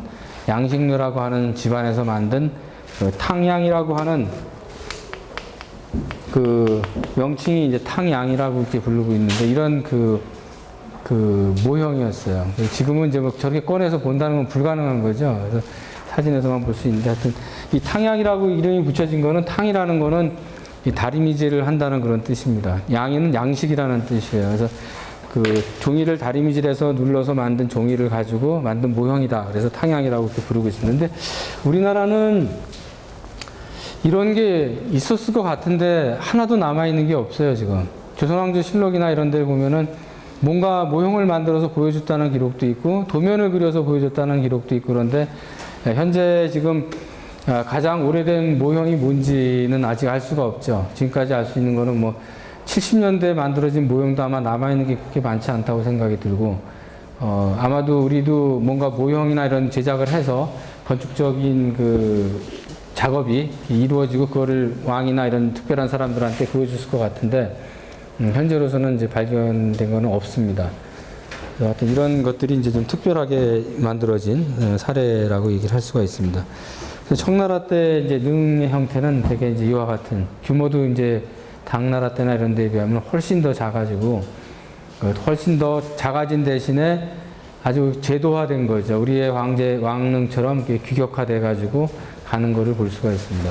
양식류라고 하는 집안에서 만든 그 탕양이라고 하는 그 명칭이 이제 탕양이라고 이렇게 부르고 있는데, 이런 그 그 모형이었어요. 지금은 이제 뭐 저렇게 꺼내서 본다는 건 불가능한 거죠. 그래서 사진에서만 볼 수 있는데 하여튼 이 탕약이라고 이름이 붙여진 거는 탕이라는 거는 이 다리미질을 한다는 그런 뜻입니다. 양이는 양식이라는 뜻이에요. 그래서 그 종이를 다리미질해서 눌러서 만든 종이를 가지고 만든 모형이다. 그래서 탕약이라고 이렇게 부르고 있는데 우리나라는 이런 게 있었을 것 같은데 하나도 남아있는 게 없어요, 지금. 조선왕조실록이나 이런 데 보면은 뭔가 모형을 만들어서 보여줬다는 기록도 있고 도면을 그려서 보여줬다는 기록도 있고 그런데 현재 지금 가장 오래된 모형이 뭔지는 아직 알 수가 없죠. 지금까지 알 수 있는 거는 뭐 70년대에 만들어진 모형도 아마 남아있는 게 그렇게 많지 않다고 생각이 들고 아마도 우리도 뭔가 모형이나 이런 제작을 해서 건축적인 그 작업이 이루어지고 그거를 왕이나 이런 특별한 사람들한테 보여줬을 것 같은데 현재로서는 이제 발견된 거는 없습니다. 그래서 하여튼 이런 것들이 이제 좀 특별하게 만들어진 사례라고 얘기를 할 수가 있습니다. 그래서 청나라 때 이제 능의 형태는 되게 이제 이와 같은 규모도 이제 당나라 때나 이런 데에 비하면 훨씬 더 작아지고 훨씬 더 작아진 대신에 아주 제도화된 거죠. 우리의 왕릉처럼 이렇게 규격화돼 가지고 가는 거를 볼 수가 있습니다.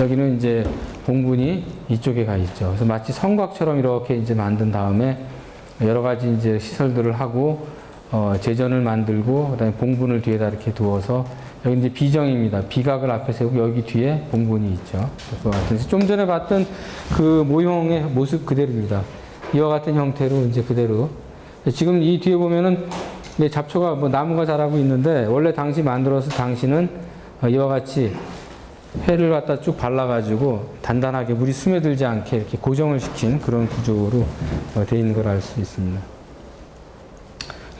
여기는 이제 봉분이 이쪽에 가 있죠. 그래서 마치 성곽처럼 이렇게 이제 만든 다음에 여러 가지 이제 시설들을 하고 제전을 만들고 그다음에 봉분을 뒤에다 이렇게 두어서 여기 이제 비정입니다. 비각을 앞에 세우고 여기 뒤에 봉분이 있죠. 그래서 좀 전에 봤던 그 모형의 모습 그대로입니다. 이와 같은 형태로 이제 그대로. 지금 이 뒤에 보면은 잡초가 뭐 나무가 자라고 있는데 원래 당시 만들어서 당시는 이와 같이 회를 갖다 쭉 발라가지고 단단하게 물이 스며들지 않게 이렇게 고정을 시킨 그런 구조로 되어 있는 걸 알 수 있습니다.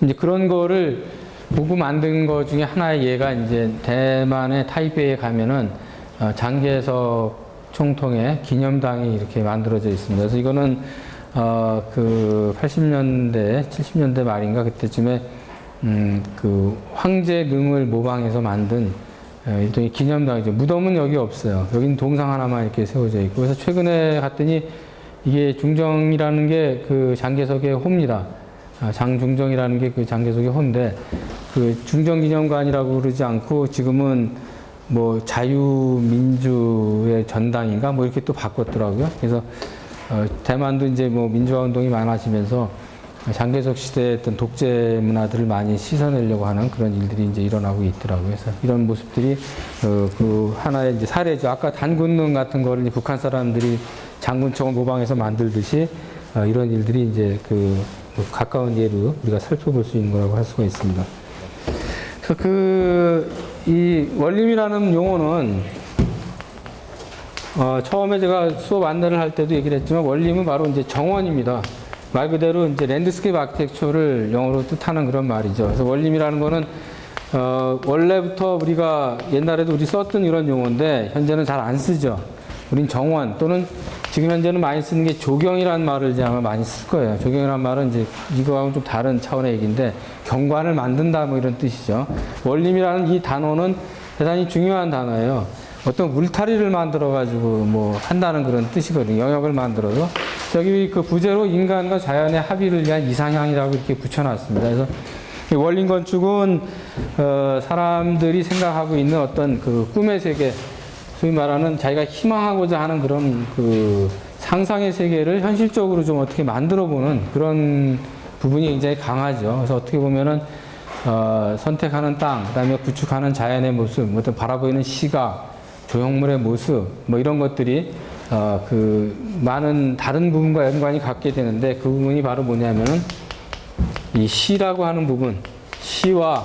이제 그런 거를 보고 만든 것 중에 하나의 예가 이제 대만의 타이베이에 가면은 장개석 총통의 기념당이 이렇게 만들어져 있습니다. 그래서 이거는 그 80년대, 70년대 말인가 그때쯤에 그 황제 능을 모방해서 만든 일종의 기념당이죠. 무덤은 여기 없어요. 여기는 동상 하나만 이렇게 세워져 있고. 그래서 최근에 갔더니 이게 중정이라는 게 그 장개석의 호입니다. 장중정이라는 게 그 장개석의 호인데 그 중정기념관이라고 그러지 않고 지금은 뭐 자유민주의 전당인가 뭐 이렇게 또 바꿨더라고요. 그래서 대만도 이제 뭐 민주화 운동이 많아지면서 장개석 시대의 어떤 독재 문화들을 많이 씻어내려고 하는 그런 일들이 이제 일어나고 있더라고요. 그래서 이런 모습들이 그 하나의 이제 사례죠. 아까 단군능 같은 거를 이제 북한 사람들이 장군총을 모방해서 만들듯이 이런 일들이 이제 그 가까운 예로 우리가 살펴볼 수 있는 거라고 할 수가 있습니다. 그래서 이 원림이라는 용어는 처음에 제가 수업 안내를 할 때도 얘기를 했지만 원림은 바로 이제 정원입니다. 말 그대로 이제 랜드스케이프 아키텍처를 영어로 뜻하는 그런 말이죠. 그래서 원림이라는 거는 원래부터 우리가 옛날에도 우리 썼던 이런 용어인데 현재는 잘 안 쓰죠. 우린 정원 또는 지금 현재는 많이 쓰는 게 조경이라는 말을 이제 아마 많이 쓸 거예요. 조경이라는 말은 이제 이거하고는 좀 다른 차원의 얘기인데 경관을 만든다 뭐 이런 뜻이죠. 원림이라는 이 단어는 대단히 중요한 단어예요. 어떤 울타리를 만들어 가지고 뭐 한다는 그런 뜻이거든요. 영역을 만들어서 여기 그 부제로 인간과 자연의 합의를 위한 이상향이라고 이렇게 붙여놨습니다. 그래서 원림 건축은 사람들이 생각하고 있는 어떤 그 꿈의 세계, 소위 말하는 자기가 희망하고자 하는 그런 그 상상의 세계를 현실적으로 좀 어떻게 만들어보는 그런 부분이 굉장히 강하죠. 그래서 어떻게 보면은 선택하는 땅, 그다음에 구축하는 자연의 모습, 어떤 바라보이는 시각, 조형물의 모습, 뭐 이런 것들이 그 많은 다른 부분과 연관이 갖게 되는데 그 부분이 바로 뭐냐면은 이 시라고 하는 부분, 시와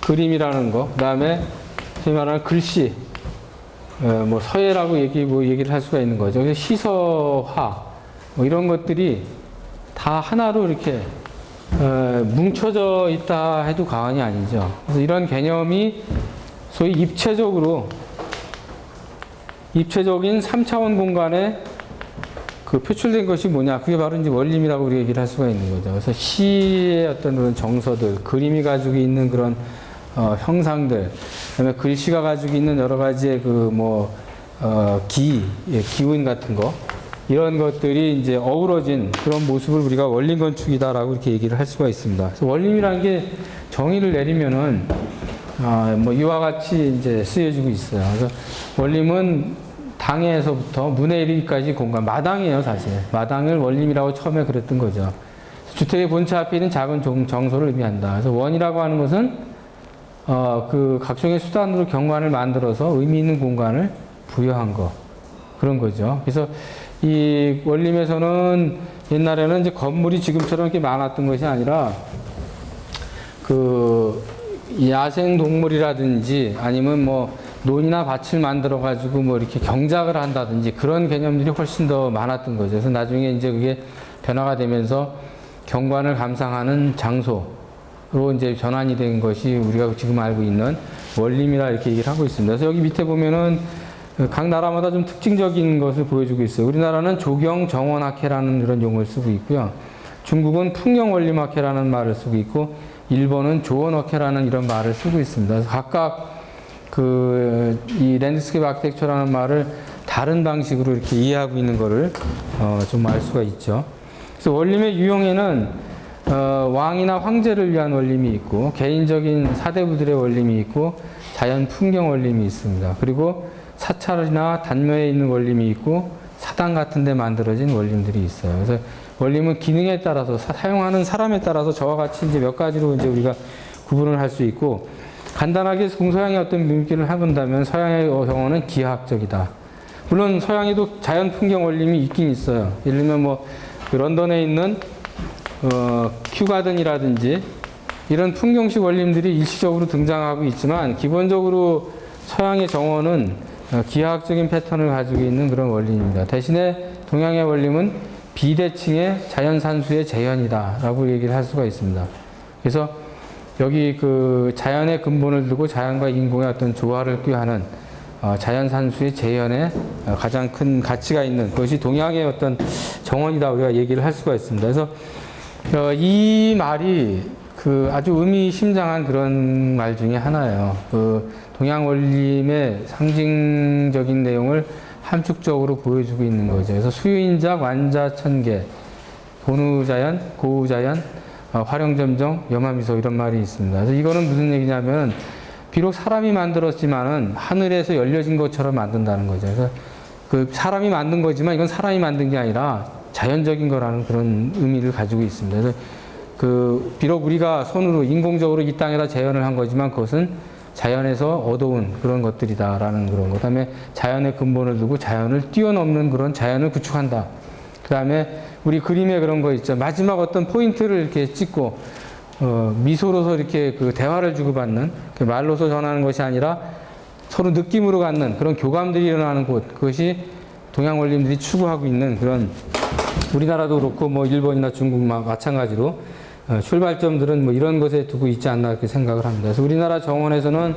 그림이라는 거, 그 다음에 소위 말하는 글씨, 뭐 서예라고 얘기를 할 수가 있는 거죠. 그래서 시서화, 뭐 이런 것들이 다 하나로 이렇게 뭉쳐져 있다 해도 과언이 아니죠. 그래서 이런 개념이 소위 입체적인 3차원 공간에 그 표출된 것이 뭐냐? 그게 바로 이제 원림이라고 우리가 얘기를 할 수가 있는 거죠. 그래서 시의 어떤 그런 정서들, 그림이 가지고 있는 그런 형상들, 그다음에 글씨가 가지고 있는 여러 가지의 기운 같은 거, 이런 것들이 이제 어우러진 그런 모습을 우리가 원림 건축이다라고 이렇게 얘기를 할 수가 있습니다. 그래서 원림이라는 게 정의를 내리면은 뭐 이와 같이 이제 쓰여지고 있어요. 그래서 원림은 당에서부터 문에 이르기까지 공간, 마당이에요, 사실. 마당을 원림이라고 처음에 그랬던 거죠. 주택의 본체 앞에 있는 작은 정소를 의미한다. 그래서 원이라고 하는 것은 그 각종의 수단으로 경관을 만들어서 의미 있는 공간을 부여한 거, 그런 거죠. 그래서 이 원림에서는 옛날에는 이제 건물이 지금처럼 이렇게 많았던 것이 아니라 그 야생 동물이라든지 아니면 뭐 논이나 밭을 만들어 가지고 뭐 이렇게 경작을 한다든지 그런 개념들이 훨씬 더 많았던 거죠. 그래서 나중에 이제 그게 변화가 되면서 경관을 감상하는 장소로 이제 전환이 된 것이 우리가 지금 알고 있는 원림이라 이렇게 얘기를 하고 있습니다. 그래서 여기 밑에 보면은 각 나라마다 좀 특징적인 것을 보여주고 있어요. 우리나라는 조경 정원학회라는 이런 용어를 쓰고 있고요. 중국은 풍경원림학회라는 말을 쓰고 있고, 일본은 조원학회라는 이런 말을 쓰고 있습니다. 그래서 각각 이 랜드스케이프 아키텍처라는 말을 다른 방식으로 이렇게 이해하고 있는 것을 좀 알 수가 있죠. 그래서 원림의 유형에는 왕이나 황제를 위한 원림이 있고, 개인적인 사대부들의 원림이 있고, 자연 풍경 원림이 있습니다. 그리고 사찰이나 단묘에 있는 원림이 있고, 사당 같은 데 만들어진 원림들이 있어요. 그래서 원림은 기능에 따라서 사용하는 사람에 따라서 저와 같이 이제 몇 가지로 이제 우리가 구분을 할 수 있고, 간단하게 동서양의 어떤 분기를 해본다면 서양의 경우는 기하학적이다. 물론 서양에도 자연 풍경 원림이 있긴 있어요. 예를 들면 뭐 런던에 있는 큐가든이라든지 이런 풍경식 원림들이 일시적으로 등장하고 있지만, 기본적으로 서양의 정원은 기하학적인 패턴을 가지고 있는 그런 원림입니다. 대신에 동양의 원림은 비대칭의 자연산수의 재현이다라고 얘기를 할 수가 있습니다. 그래서 여기 그 자연의 근본을 두고 자연과 인공의 어떤 조화를 꾀하는 자연산수의 재현에 가장 큰 가치가 있는 그것이 동양의 어떤 정원이다 우리가 얘기를 할 수가 있습니다. 그래서 이 말이 그 아주 의미심장한 그런 말 중에 하나예요. 그 동양 원림의 상징적인 내용을 함축적으로 보여주고 있는 거죠. 그래서 수유인작, 완자천계, 본우자연, 고우자연, 화령점정, 염화미소 이런 말이 있습니다. 그래서 이거는 무슨 얘기냐면, 비록 사람이 만들었지만은 하늘에서 열려진 것처럼 만든다는 거죠. 그래서 그 사람이 만든 거지만 이건 사람이 만든 게 아니라 자연적인 거라는 그런 의미를 가지고 있습니다. 그래서 그 비록 우리가 손으로 인공적으로 이 땅에다 재현을 한 거지만 그것은 자연에서 얻어온 그런 것들이다라는 그런 것. 그다음에 자연의 근본을 두고 자연을 뛰어넘는 그런 자연을 구축한다. 그다음에 우리 그림에 그런 거 있죠. 마지막 어떤 포인트를 이렇게 찍고 미소로서 이렇게 그 대화를 주고받는, 그 말로서 전하는 것이 아니라 서로 느낌으로 갖는 그런 교감들이 일어나는 곳. 그것이 동양 원림들이 추구하고 있는 그런, 우리나라도 그렇고 뭐 일본이나 중국 마찬가지로 출발점들은 뭐 이런 것에 두고 있지 않나 이렇게 생각을 합니다. 그래서 우리나라 정원에서는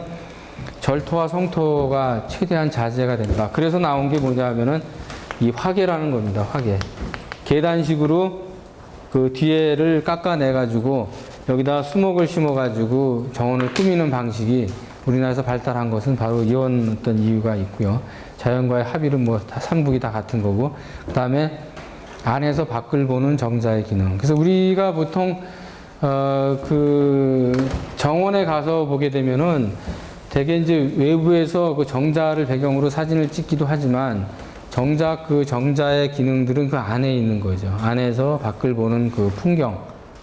절토와 성토가 최대한 자제가 된다. 그래서 나온 게 뭐냐면은 이 화계라는 겁니다. 화계. 계단식으로 그 뒤에를 깎아내가지고 여기다 수목을 심어가지고 정원을 꾸미는 방식이 우리나라에서 발달한 것은 바로 이런 어떤 이유가 있고요. 자연과의 합의는 뭐 다 삼국이 다 같은 거고, 그 다음에 안에서 밖을 보는 정자의 기능. 그래서 우리가 보통 그 정원에 가서 보게 되면은 대개 이제 외부에서 그 정자를 배경으로 사진을 찍기도 하지만, 정작 그 정자의 기능들은 그 안에 있는 거죠. 안에서 밖을 보는 그 풍경,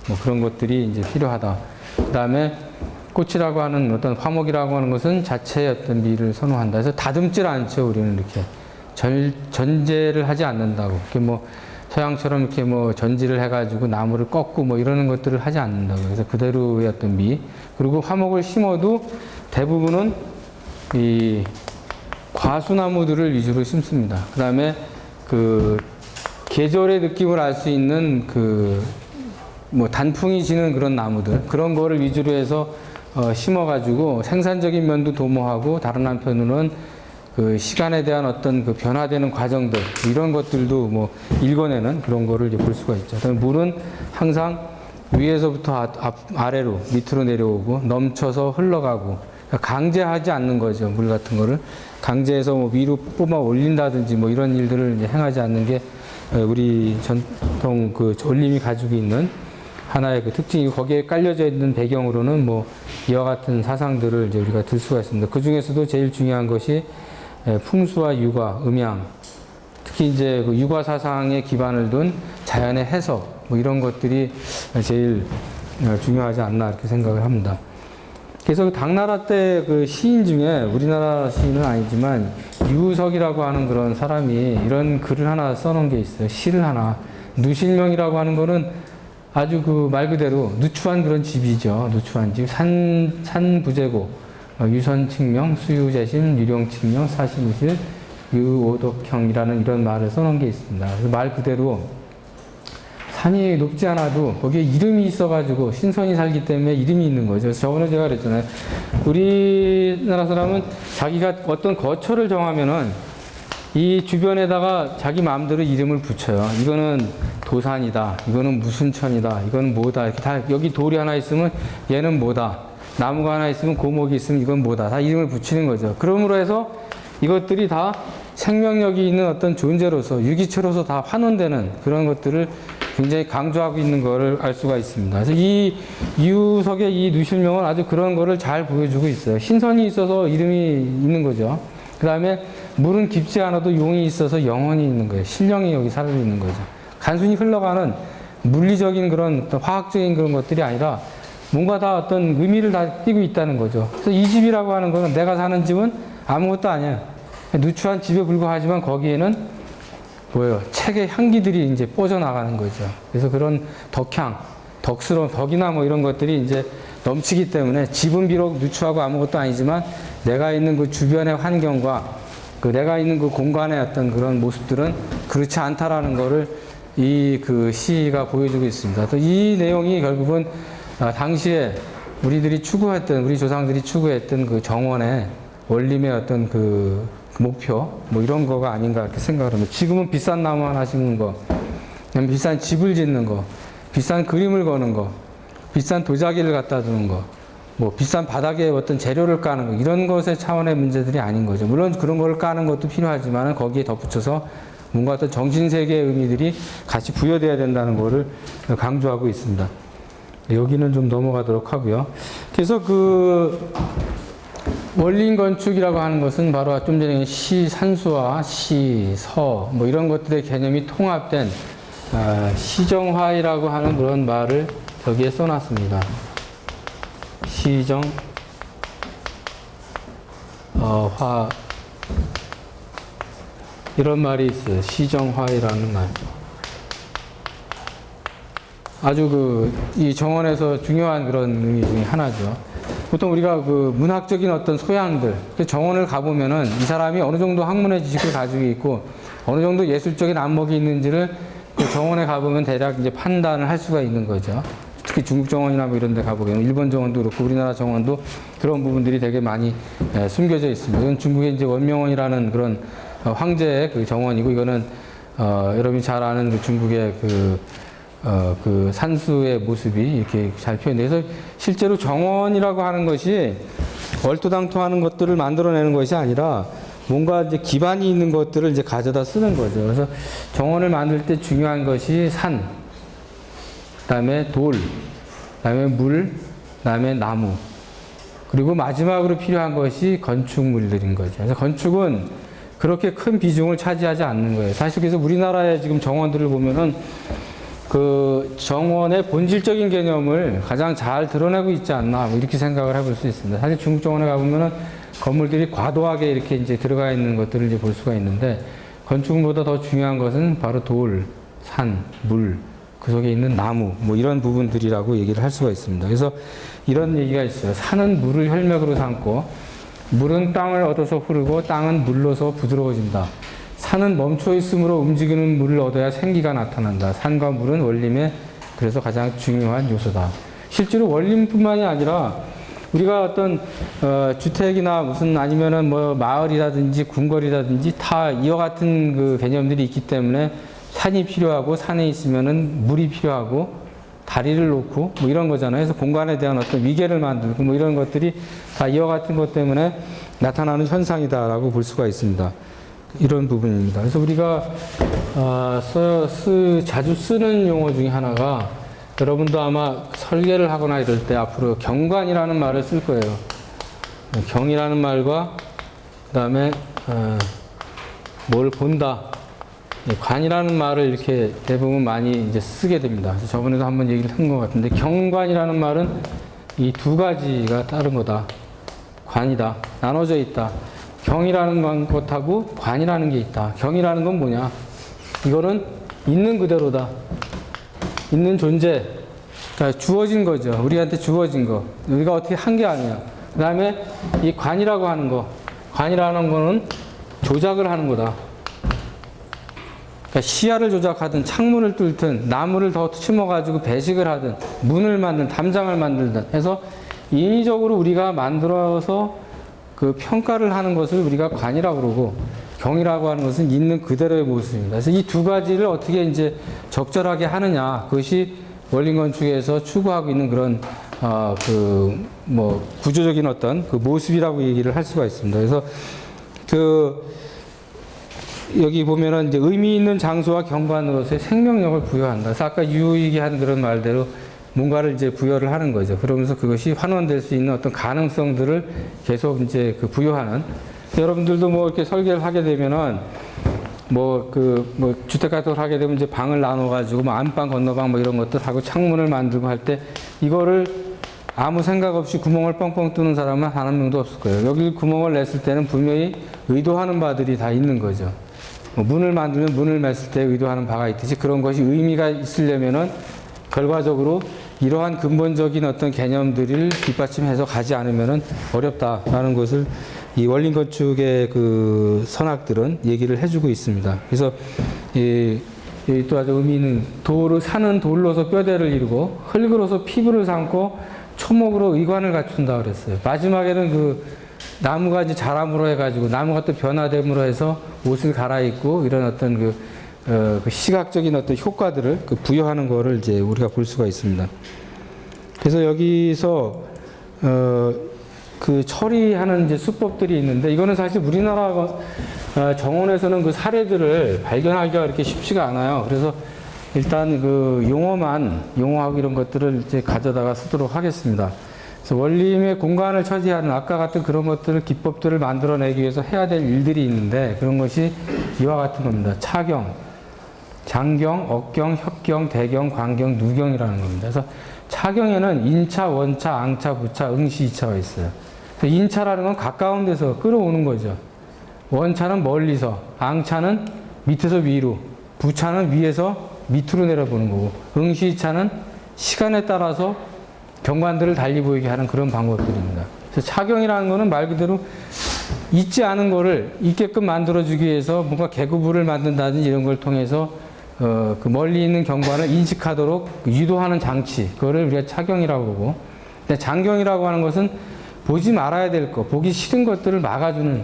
뭐 그런 것들이 이제 필요하다. 그 다음에 꽃이라고 하는 어떤 화목이라고 하는 것은 자체의 어떤 미를 선호한다. 그래서 다듬질 않죠. 우리는 이렇게 전제를 하지 않는다고. 이렇게 뭐 서양처럼 이렇게 뭐 전지를 해가지고 나무를 꺾고 뭐 이러는 것들을 하지 않는다고. 그래서 그대로의 어떤 미. 그리고 화목을 심어도 대부분은 이 과수나무들을 위주로 심습니다. 그 다음에 그 계절의 느낌을 알 수 있는 그 뭐 단풍이 지는 그런 나무들, 그런 거를 위주로 해서 심어가지고 생산적인 면도 도모하고, 다른 한편으로는 그 시간에 대한 어떤 그 변화되는 과정들, 이런 것들도 뭐 읽어내는 그런 거를 이제 볼 수가 있죠. 그다음에 물은 항상 위에서부터 아래로 밑으로 내려오고 넘쳐서 흘러가고 강제하지 않는 거죠. 물 같은 거를 강제해서 뭐 위로 뽑아 올린다든지 뭐 이런 일들을 이제 행하지 않는 게 우리 전통 그 올림이 가지고 있는 하나의 그 특징이고, 거기에 깔려져 있는 배경으로는 뭐 이와 같은 사상들을 이제 우리가 들 수가 있습니다. 그 중에서도 제일 중요한 것이 풍수와 육아, 음양, 특히 이제 그 육아 사상에 기반을 둔 자연의 해석, 뭐 이런 것들이 제일 중요하지 않나 이렇게 생각을 합니다. 그래서 그 당나라 때 그 시인 중에, 우리나라 시인은 아니지만 유석이라고 하는 그런 사람이 이런 글을 하나 써놓은 게 있어요. 시를 하나. 누실명이라고 하는 거는 아주 그 말 그대로 누추한 그런 집이죠. 누추한 집. 산부제고, 유선칙명, 수유재심, 유령칙명, 사시무실, 유오덕형이라는 이런 말을 써놓은 게 있습니다. 그래서 말 그대로 산이 높지 않아도 거기에 이름이 있어가지고 신선이 살기 때문에 이름이 있는 거죠. 그래서 저번에 제가 그랬잖아요. 우리나라 사람은 자기가 어떤 거처를 정하면은 이 주변에다가 자기 마음대로 이름을 붙여요. 이거는 도산이다. 이거는 무슨 천이다. 이거는 뭐다. 이렇게 다, 여기 돌이 하나 있으면 얘는 뭐다. 나무가 하나 있으면 고목이 있으면 이건 뭐다. 다 이름을 붙이는 거죠. 그러므로 해서 이것들이 다 생명력이 있는 어떤 존재로서, 유기체로서 다 환원되는 그런 것들을 굉장히 강조하고 있는 것을 알 수가 있습니다. 그래서 이 유석의 이 누실명은 아주 그런 거를 잘 보여주고 있어요. 신선이 있어서 이름이 있는 거죠. 그 다음에 물은 깊지 않아도 용이 있어서 영혼이 있는 거예요. 신령이 여기 살고 있는 거죠. 단순히 흘러가는 물리적인 그런 어떤 화학적인 그런 것들이 아니라 뭔가 다 어떤 의미를 다 띠고 있다는 거죠. 그래서 이 집이라고 하는 거는, 내가 사는 집은 아무것도 아니야. 누추한 집에 불과하지만 거기에는 뭐예요? 책의 향기들이 이제 뻗어나가는 거죠. 그래서 그런 덕향, 덕스러운, 덕이나 뭐 이런 것들이 이제 넘치기 때문에 집은 비록 누추하고 아무것도 아니지만 내가 있는 그 주변의 환경과 그 내가 있는 그 공간의 어떤 그런 모습들은 그렇지 않다라는 거를 이 그 시가 보여주고 있습니다. 또 이 내용이 결국은 당시에 우리들이 추구했던, 우리 조상들이 추구했던 그 정원의 원림의 어떤 그 목표, 뭐 이런 거가 아닌가 이렇게 생각을 합니다. 지금은 비싼 나무 하나 심는 거, 비싼 집을 짓는 거, 비싼 그림을 거는 거, 비싼 도자기를 갖다 두는 거, 뭐 비싼 바닥에 어떤 재료를 까는 거, 이런 것의 차원의 문제들이 아닌 거죠. 물론 그런 거를 까는 것도 필요하지만 거기에 덧붙여서 뭔가 어떤 정신세계의 의미들이 같이 부여돼야 된다는 거를 강조하고 있습니다. 여기는 좀 넘어가도록 하고요. 그래서 그 원림 건축이라고 하는 것은 바로 좀 전에 시, 산수와 시, 서, 뭐 이런 것들의 개념이 통합된 시정화이라고 하는 그런 말을 여기에 써놨습니다. 시정, 화, 이런 말이 있어요. 시정화이라는 말. 아주 이 정원에서 중요한 그런 의미 중에 하나죠. 보통 우리가 그 문학적인 어떤 소양들, 정원을 가보면은 이 사람이 어느 정도 학문의 지식을 가지고 있고 어느 정도 예술적인 안목이 있는지를 그 정원에 가보면 대략 이제 판단을 할 수가 있는 거죠. 특히 중국 정원이나 뭐 이런 데 가보면, 일본 정원도 그렇고 우리나라 정원도 그런 부분들이 되게 많이 숨겨져 있습니다. 이건 중국의 이제 원명원이라는 그런 황제의 그 정원이고, 이거는 여러분이 잘 아는 그 중국의 그 산수의 모습이 이렇게 잘 표현돼서, 실제로 정원이라고 하는 것이 얼토당토하는 것들을 만들어내는 것이 아니라 뭔가 이제 기반이 있는 것들을 이제 가져다 쓰는 거죠. 그래서 정원을 만들 때 중요한 것이 산, 그다음에 돌, 그다음에 물, 그다음에 나무, 그리고 마지막으로 필요한 것이 건축물들인 거죠. 그래서 건축은 그렇게 큰 비중을 차지하지 않는 거예요. 사실 그래서 우리나라의 지금 정원들을 보면은 그 정원의 본질적인 개념을 가장 잘 드러내고 있지 않나, 뭐 이렇게 생각을 해볼 수 있습니다. 사실 중국 정원에 가보면은 건물들이 과도하게 이렇게 이제 들어가 있는 것들을 이제 볼 수가 있는데, 건축물보다 더 중요한 것은 바로 돌, 산, 물, 그 속에 있는 나무, 뭐 이런 부분들이라고 얘기를 할 수가 있습니다. 그래서 이런 얘기가 있어요. 산은 물을 혈맥으로 삼고, 물은 땅을 얻어서 흐르고, 땅은 물로서 부드러워진다. 산은 멈춰 있으므로 움직이는 물을 얻어야 생기가 나타난다. 산과 물은 원림의 그래서 가장 중요한 요소다. 실제로 원림뿐만이 아니라 우리가 어떤 주택이나 무슨 아니면은 뭐 마을이라든지 궁궐이라든지 다 이와 같은 그 개념들이 있기 때문에 산이 필요하고, 산에 있으면은 물이 필요하고, 다리를 놓고 뭐 이런 거잖아요. 그래서 공간에 대한 어떤 위계를 만들고 뭐 이런 것들이 다 이와 같은 것 때문에 나타나는 현상이다라고 볼 수가 있습니다. 이런 부분입니다. 그래서 우리가 자주 쓰는 용어 중에 하나가 여러분도 아마 설계를 하거나 이럴 때 앞으로 경관이라는 말을 쓸 거예요. 경이라는 말과 그 다음에 뭘 본다. 관이라는 말을 이렇게 대부분 많이 이제 쓰게 됩니다. 그래서 저번에도 한번 얘기를 한 것 같은데 경관이라는 말은 이 두 가지가 다른 거다. 관이다. 나눠져 있다. 경이라는 것하고 관이라는 게 있다. 경이라는 건 뭐냐? 이거는 있는 그대로다. 있는 존재. 그러니까 주어진 거죠. 우리한테 주어진 거. 우리가 어떻게 한 게 아니야. 그 다음에 이 관이라고 하는 거. 관이라는 거는 조작을 하는 거다. 그러니까 시야를 조작하든 창문을 뚫든 나무를 더 심어가지고 배식을 하든 문을 만든 담장을 만들든 해서 인위적으로 우리가 만들어서 그 평가를 하는 것을 우리가 관이라고 그러고 경이라고 하는 것은 있는 그대로의 모습입니다. 그래서 이 두 가지를 어떻게 이제 적절하게 하느냐 그것이 원리 건축에서 추구하고 있는 그런 구조적인 어떤 그 모습이라고 얘기를 할 수가 있습니다. 그래서 여기 보면은 이제 의미 있는 장소와 경관으로서의 생명력을 부여한다. 그래서 아까 유익이 한 그런 말대로 뭔가를 이제 부여를 하는 거죠. 그러면서 그것이 환원될 수 있는 어떤 가능성들을 계속 이제 부여하는. 여러분들도 뭐 이렇게 설계를 하게 되면은 주택 같은 걸 하게 되면 이제 방을 나눠가지고 뭐 안방, 건너방 뭐 이런 것들 하고 창문을 만들고 할 때 이거를 아무 생각 없이 구멍을 뻥뻥 뚫는 사람은 한 명도 없을 거예요. 여기 구멍을 냈을 때는 분명히 의도하는 바들이 다 있는 거죠. 문을 만들면 문을 맸을 때 의도하는 바가 있듯이 그런 것이 의미가 있으려면은 결과적으로 이러한 근본적인 어떤 개념들을 뒷받침해서 가지 않으면은 어렵다라는 것을 이 원리 건축의 그 선학들은 얘기를 해주고 있습니다. 그래서 또 아주 의미 있는 산은 돌로서 뼈대를 이루고 흙으로서 피부를 삼고 초목으로 의관을 갖춘다 그랬어요. 마지막에는 그 나무가 이제 자람으로 해가지고 나무가 또 변화됨으로 해서 옷을 갈아입고 이런 어떤 그 시각적인 어떤 효과들을 부여하는 거를 이제 우리가 볼 수가 있습니다. 그래서 여기서 그 처리하는 이제 수법들이 있는데 이거는 사실 우리나라 정원에서는 그 사례들을 발견하기가 그렇게 쉽지가 않아요. 그래서 일단 그 용어하고 이런 것들을 이제 가져다가 쓰도록 하겠습니다. 그래서 원림의 공간을 차지하는 아까 같은 그런 것들을 기법들을 만들어내기 위해서 해야 될 일들이 있는데 그런 것이 이와 같은 겁니다. 차경, 장경, 억경, 협경, 대경, 관경, 누경이라는 겁니다. 그래서 차경에는 인차, 원차, 앙차, 부차, 응시, 이차가 있어요. 그래서 인차라는 건 가까운 데서 끌어오는 거죠. 원차는 멀리서, 앙차는 밑에서 위로, 부차는 위에서 밑으로 내려보는 거고, 응시, 이차는 시간에 따라서 경관들을 달리 보이게 하는 그런 방법들입니다. 그래서 차경이라는 거는 말 그대로 있지 않은 거를 있게끔 만들어주기 위해서 뭔가 계구부를 만든다든지 이런 걸 통해서 그 멀리 있는 경관을 인식하도록 유도하는 장치, 그거를 우리가 차경이라고 그러고, 근데 장경이라고 하는 것은 보지 말아야 될 것, 보기 싫은 것들을 막아주는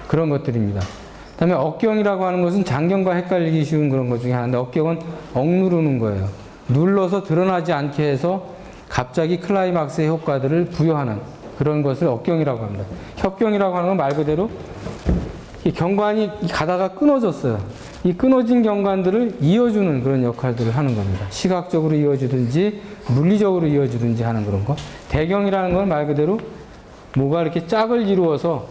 그런 것들입니다. 그 다음에 억경이라고 하는 것은 장경과 헷갈리기 쉬운 그런 것 중에 하나인데, 억경은 억누르는 거예요. 눌러서 드러나지 않게 해서 갑자기 클라이막스의 효과들을 부여하는 그런 것을 억경이라고 합니다. 협경이라고 하는 건 말 그대로 이 경관이 가다가 끊어졌어요. 이 끊어진 경관들을 이어주는 그런 역할들을 하는 겁니다. 시각적으로 이어주든지 물리적으로 이어주든지 하는 그런 거. 대경이라는 건 말 그대로 뭐가 이렇게 짝을 이루어서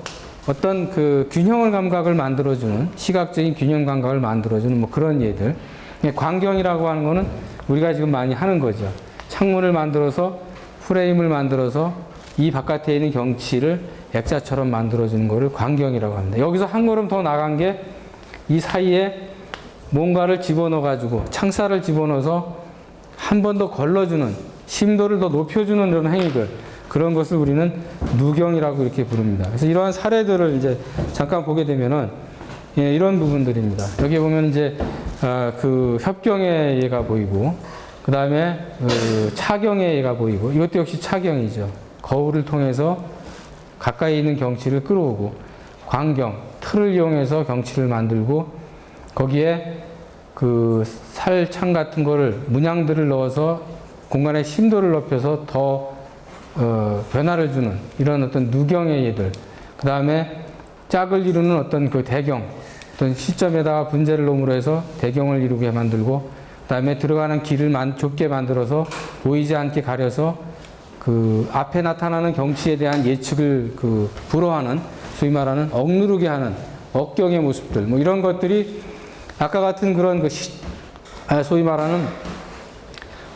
어떤 그 균형을 감각을 만들어주는 시각적인 균형 감각을 만들어주는 뭐 그런 예들. 광경이라고 하는 거는 우리가 지금 많이 하는 거죠. 창문을 만들어서 프레임을 만들어서 이 바깥에 있는 경치를 액자처럼 만들어주는 거를 광경이라고 합니다. 여기서 한 걸음 더 나간 게 이 사이에 뭔가를 집어넣어가지고 창살을 집어넣어서 한 번 더 걸러주는 심도를 더 높여주는 이런 행위들, 그런 것을 우리는 누경이라고 이렇게 부릅니다. 그래서 이러한 사례들을 이제 잠깐 보게 되면은 이런 부분들입니다. 여기 보면 이제 그 협경의 예가 보이고, 그 다음에 그 차경의 예가 보이고, 이것도 역시 차경이죠. 거울을 통해서 가까이 있는 경치를 끌어오고, 광경, 틀을 이용해서 경치를 만들고, 거기에 그 살창 같은 거를 문양들을 넣어서 공간의 심도를 높여서 더 변화를 주는 이런 어떤 누경의 예들, 그 다음에 짝을 이루는 어떤 그 대경, 어떤 시점에다가 분재를 놓음으로 해서 대경을 이루게 만들고, 그 다음에 들어가는 길을 좁게 만들어서 보이지 않게 가려서 그 앞에 나타나는 경치에 대한 예측을 불허하는, 소위 말하는 억누르게 하는 억경의 모습들, 뭐 이런 것들이 아까 같은 그런 소위 말하는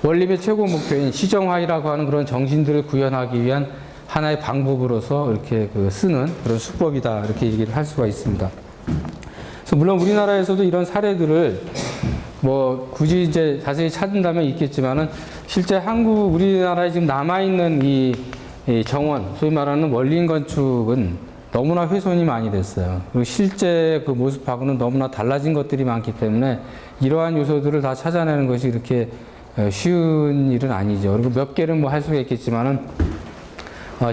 원림의 최고 목표인 시정화이라고 하는 그런 정신들을 구현하기 위한 하나의 방법으로서 이렇게 쓰는 그런 수법이다, 이렇게 얘기를 할 수가 있습니다. 그래서 물론 우리나라에서도 이런 사례들을 뭐 굳이 이제 자세히 찾는다면 있겠지만은, 실제 우리나라에 지금 남아있는 이 정원, 소위 말하는 원림 건축은 너무나 훼손이 많이 됐어요. 그리고 실제 그 모습하고는 너무나 달라진 것들이 많기 때문에 이러한 요소들을 다 찾아내는 것이 이렇게 쉬운 일은 아니죠. 그리고 몇 개는 뭐 할 수가 있겠지만은,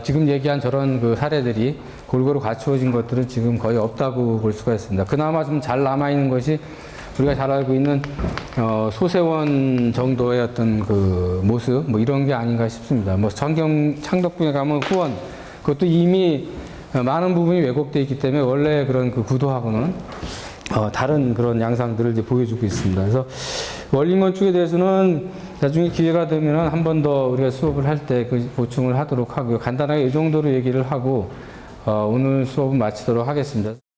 지금 얘기한 저런 그 사례들이 골고루 갖추어진 것들은 지금 거의 없다고 볼 수가 있습니다. 그나마 좀 잘 남아있는 것이 우리가 잘 알고 있는 소세원 정도의 어떤 그 모습, 뭐 이런 게 아닌가 싶습니다. 뭐 창덕궁에 가면 후원, 그것도 이미 많은 부분이 왜곡되어 있기 때문에 원래 그런 그 구도하고는 다른 그런 양상들을 이제 보여주고 있습니다. 그래서 원림 건축에 대해서는 나중에 기회가 되면 한 번 더 우리가 수업을 할 때 그 보충을 하도록 하고요. 간단하게 이 정도로 얘기를 하고 오늘 수업은 마치도록 하겠습니다.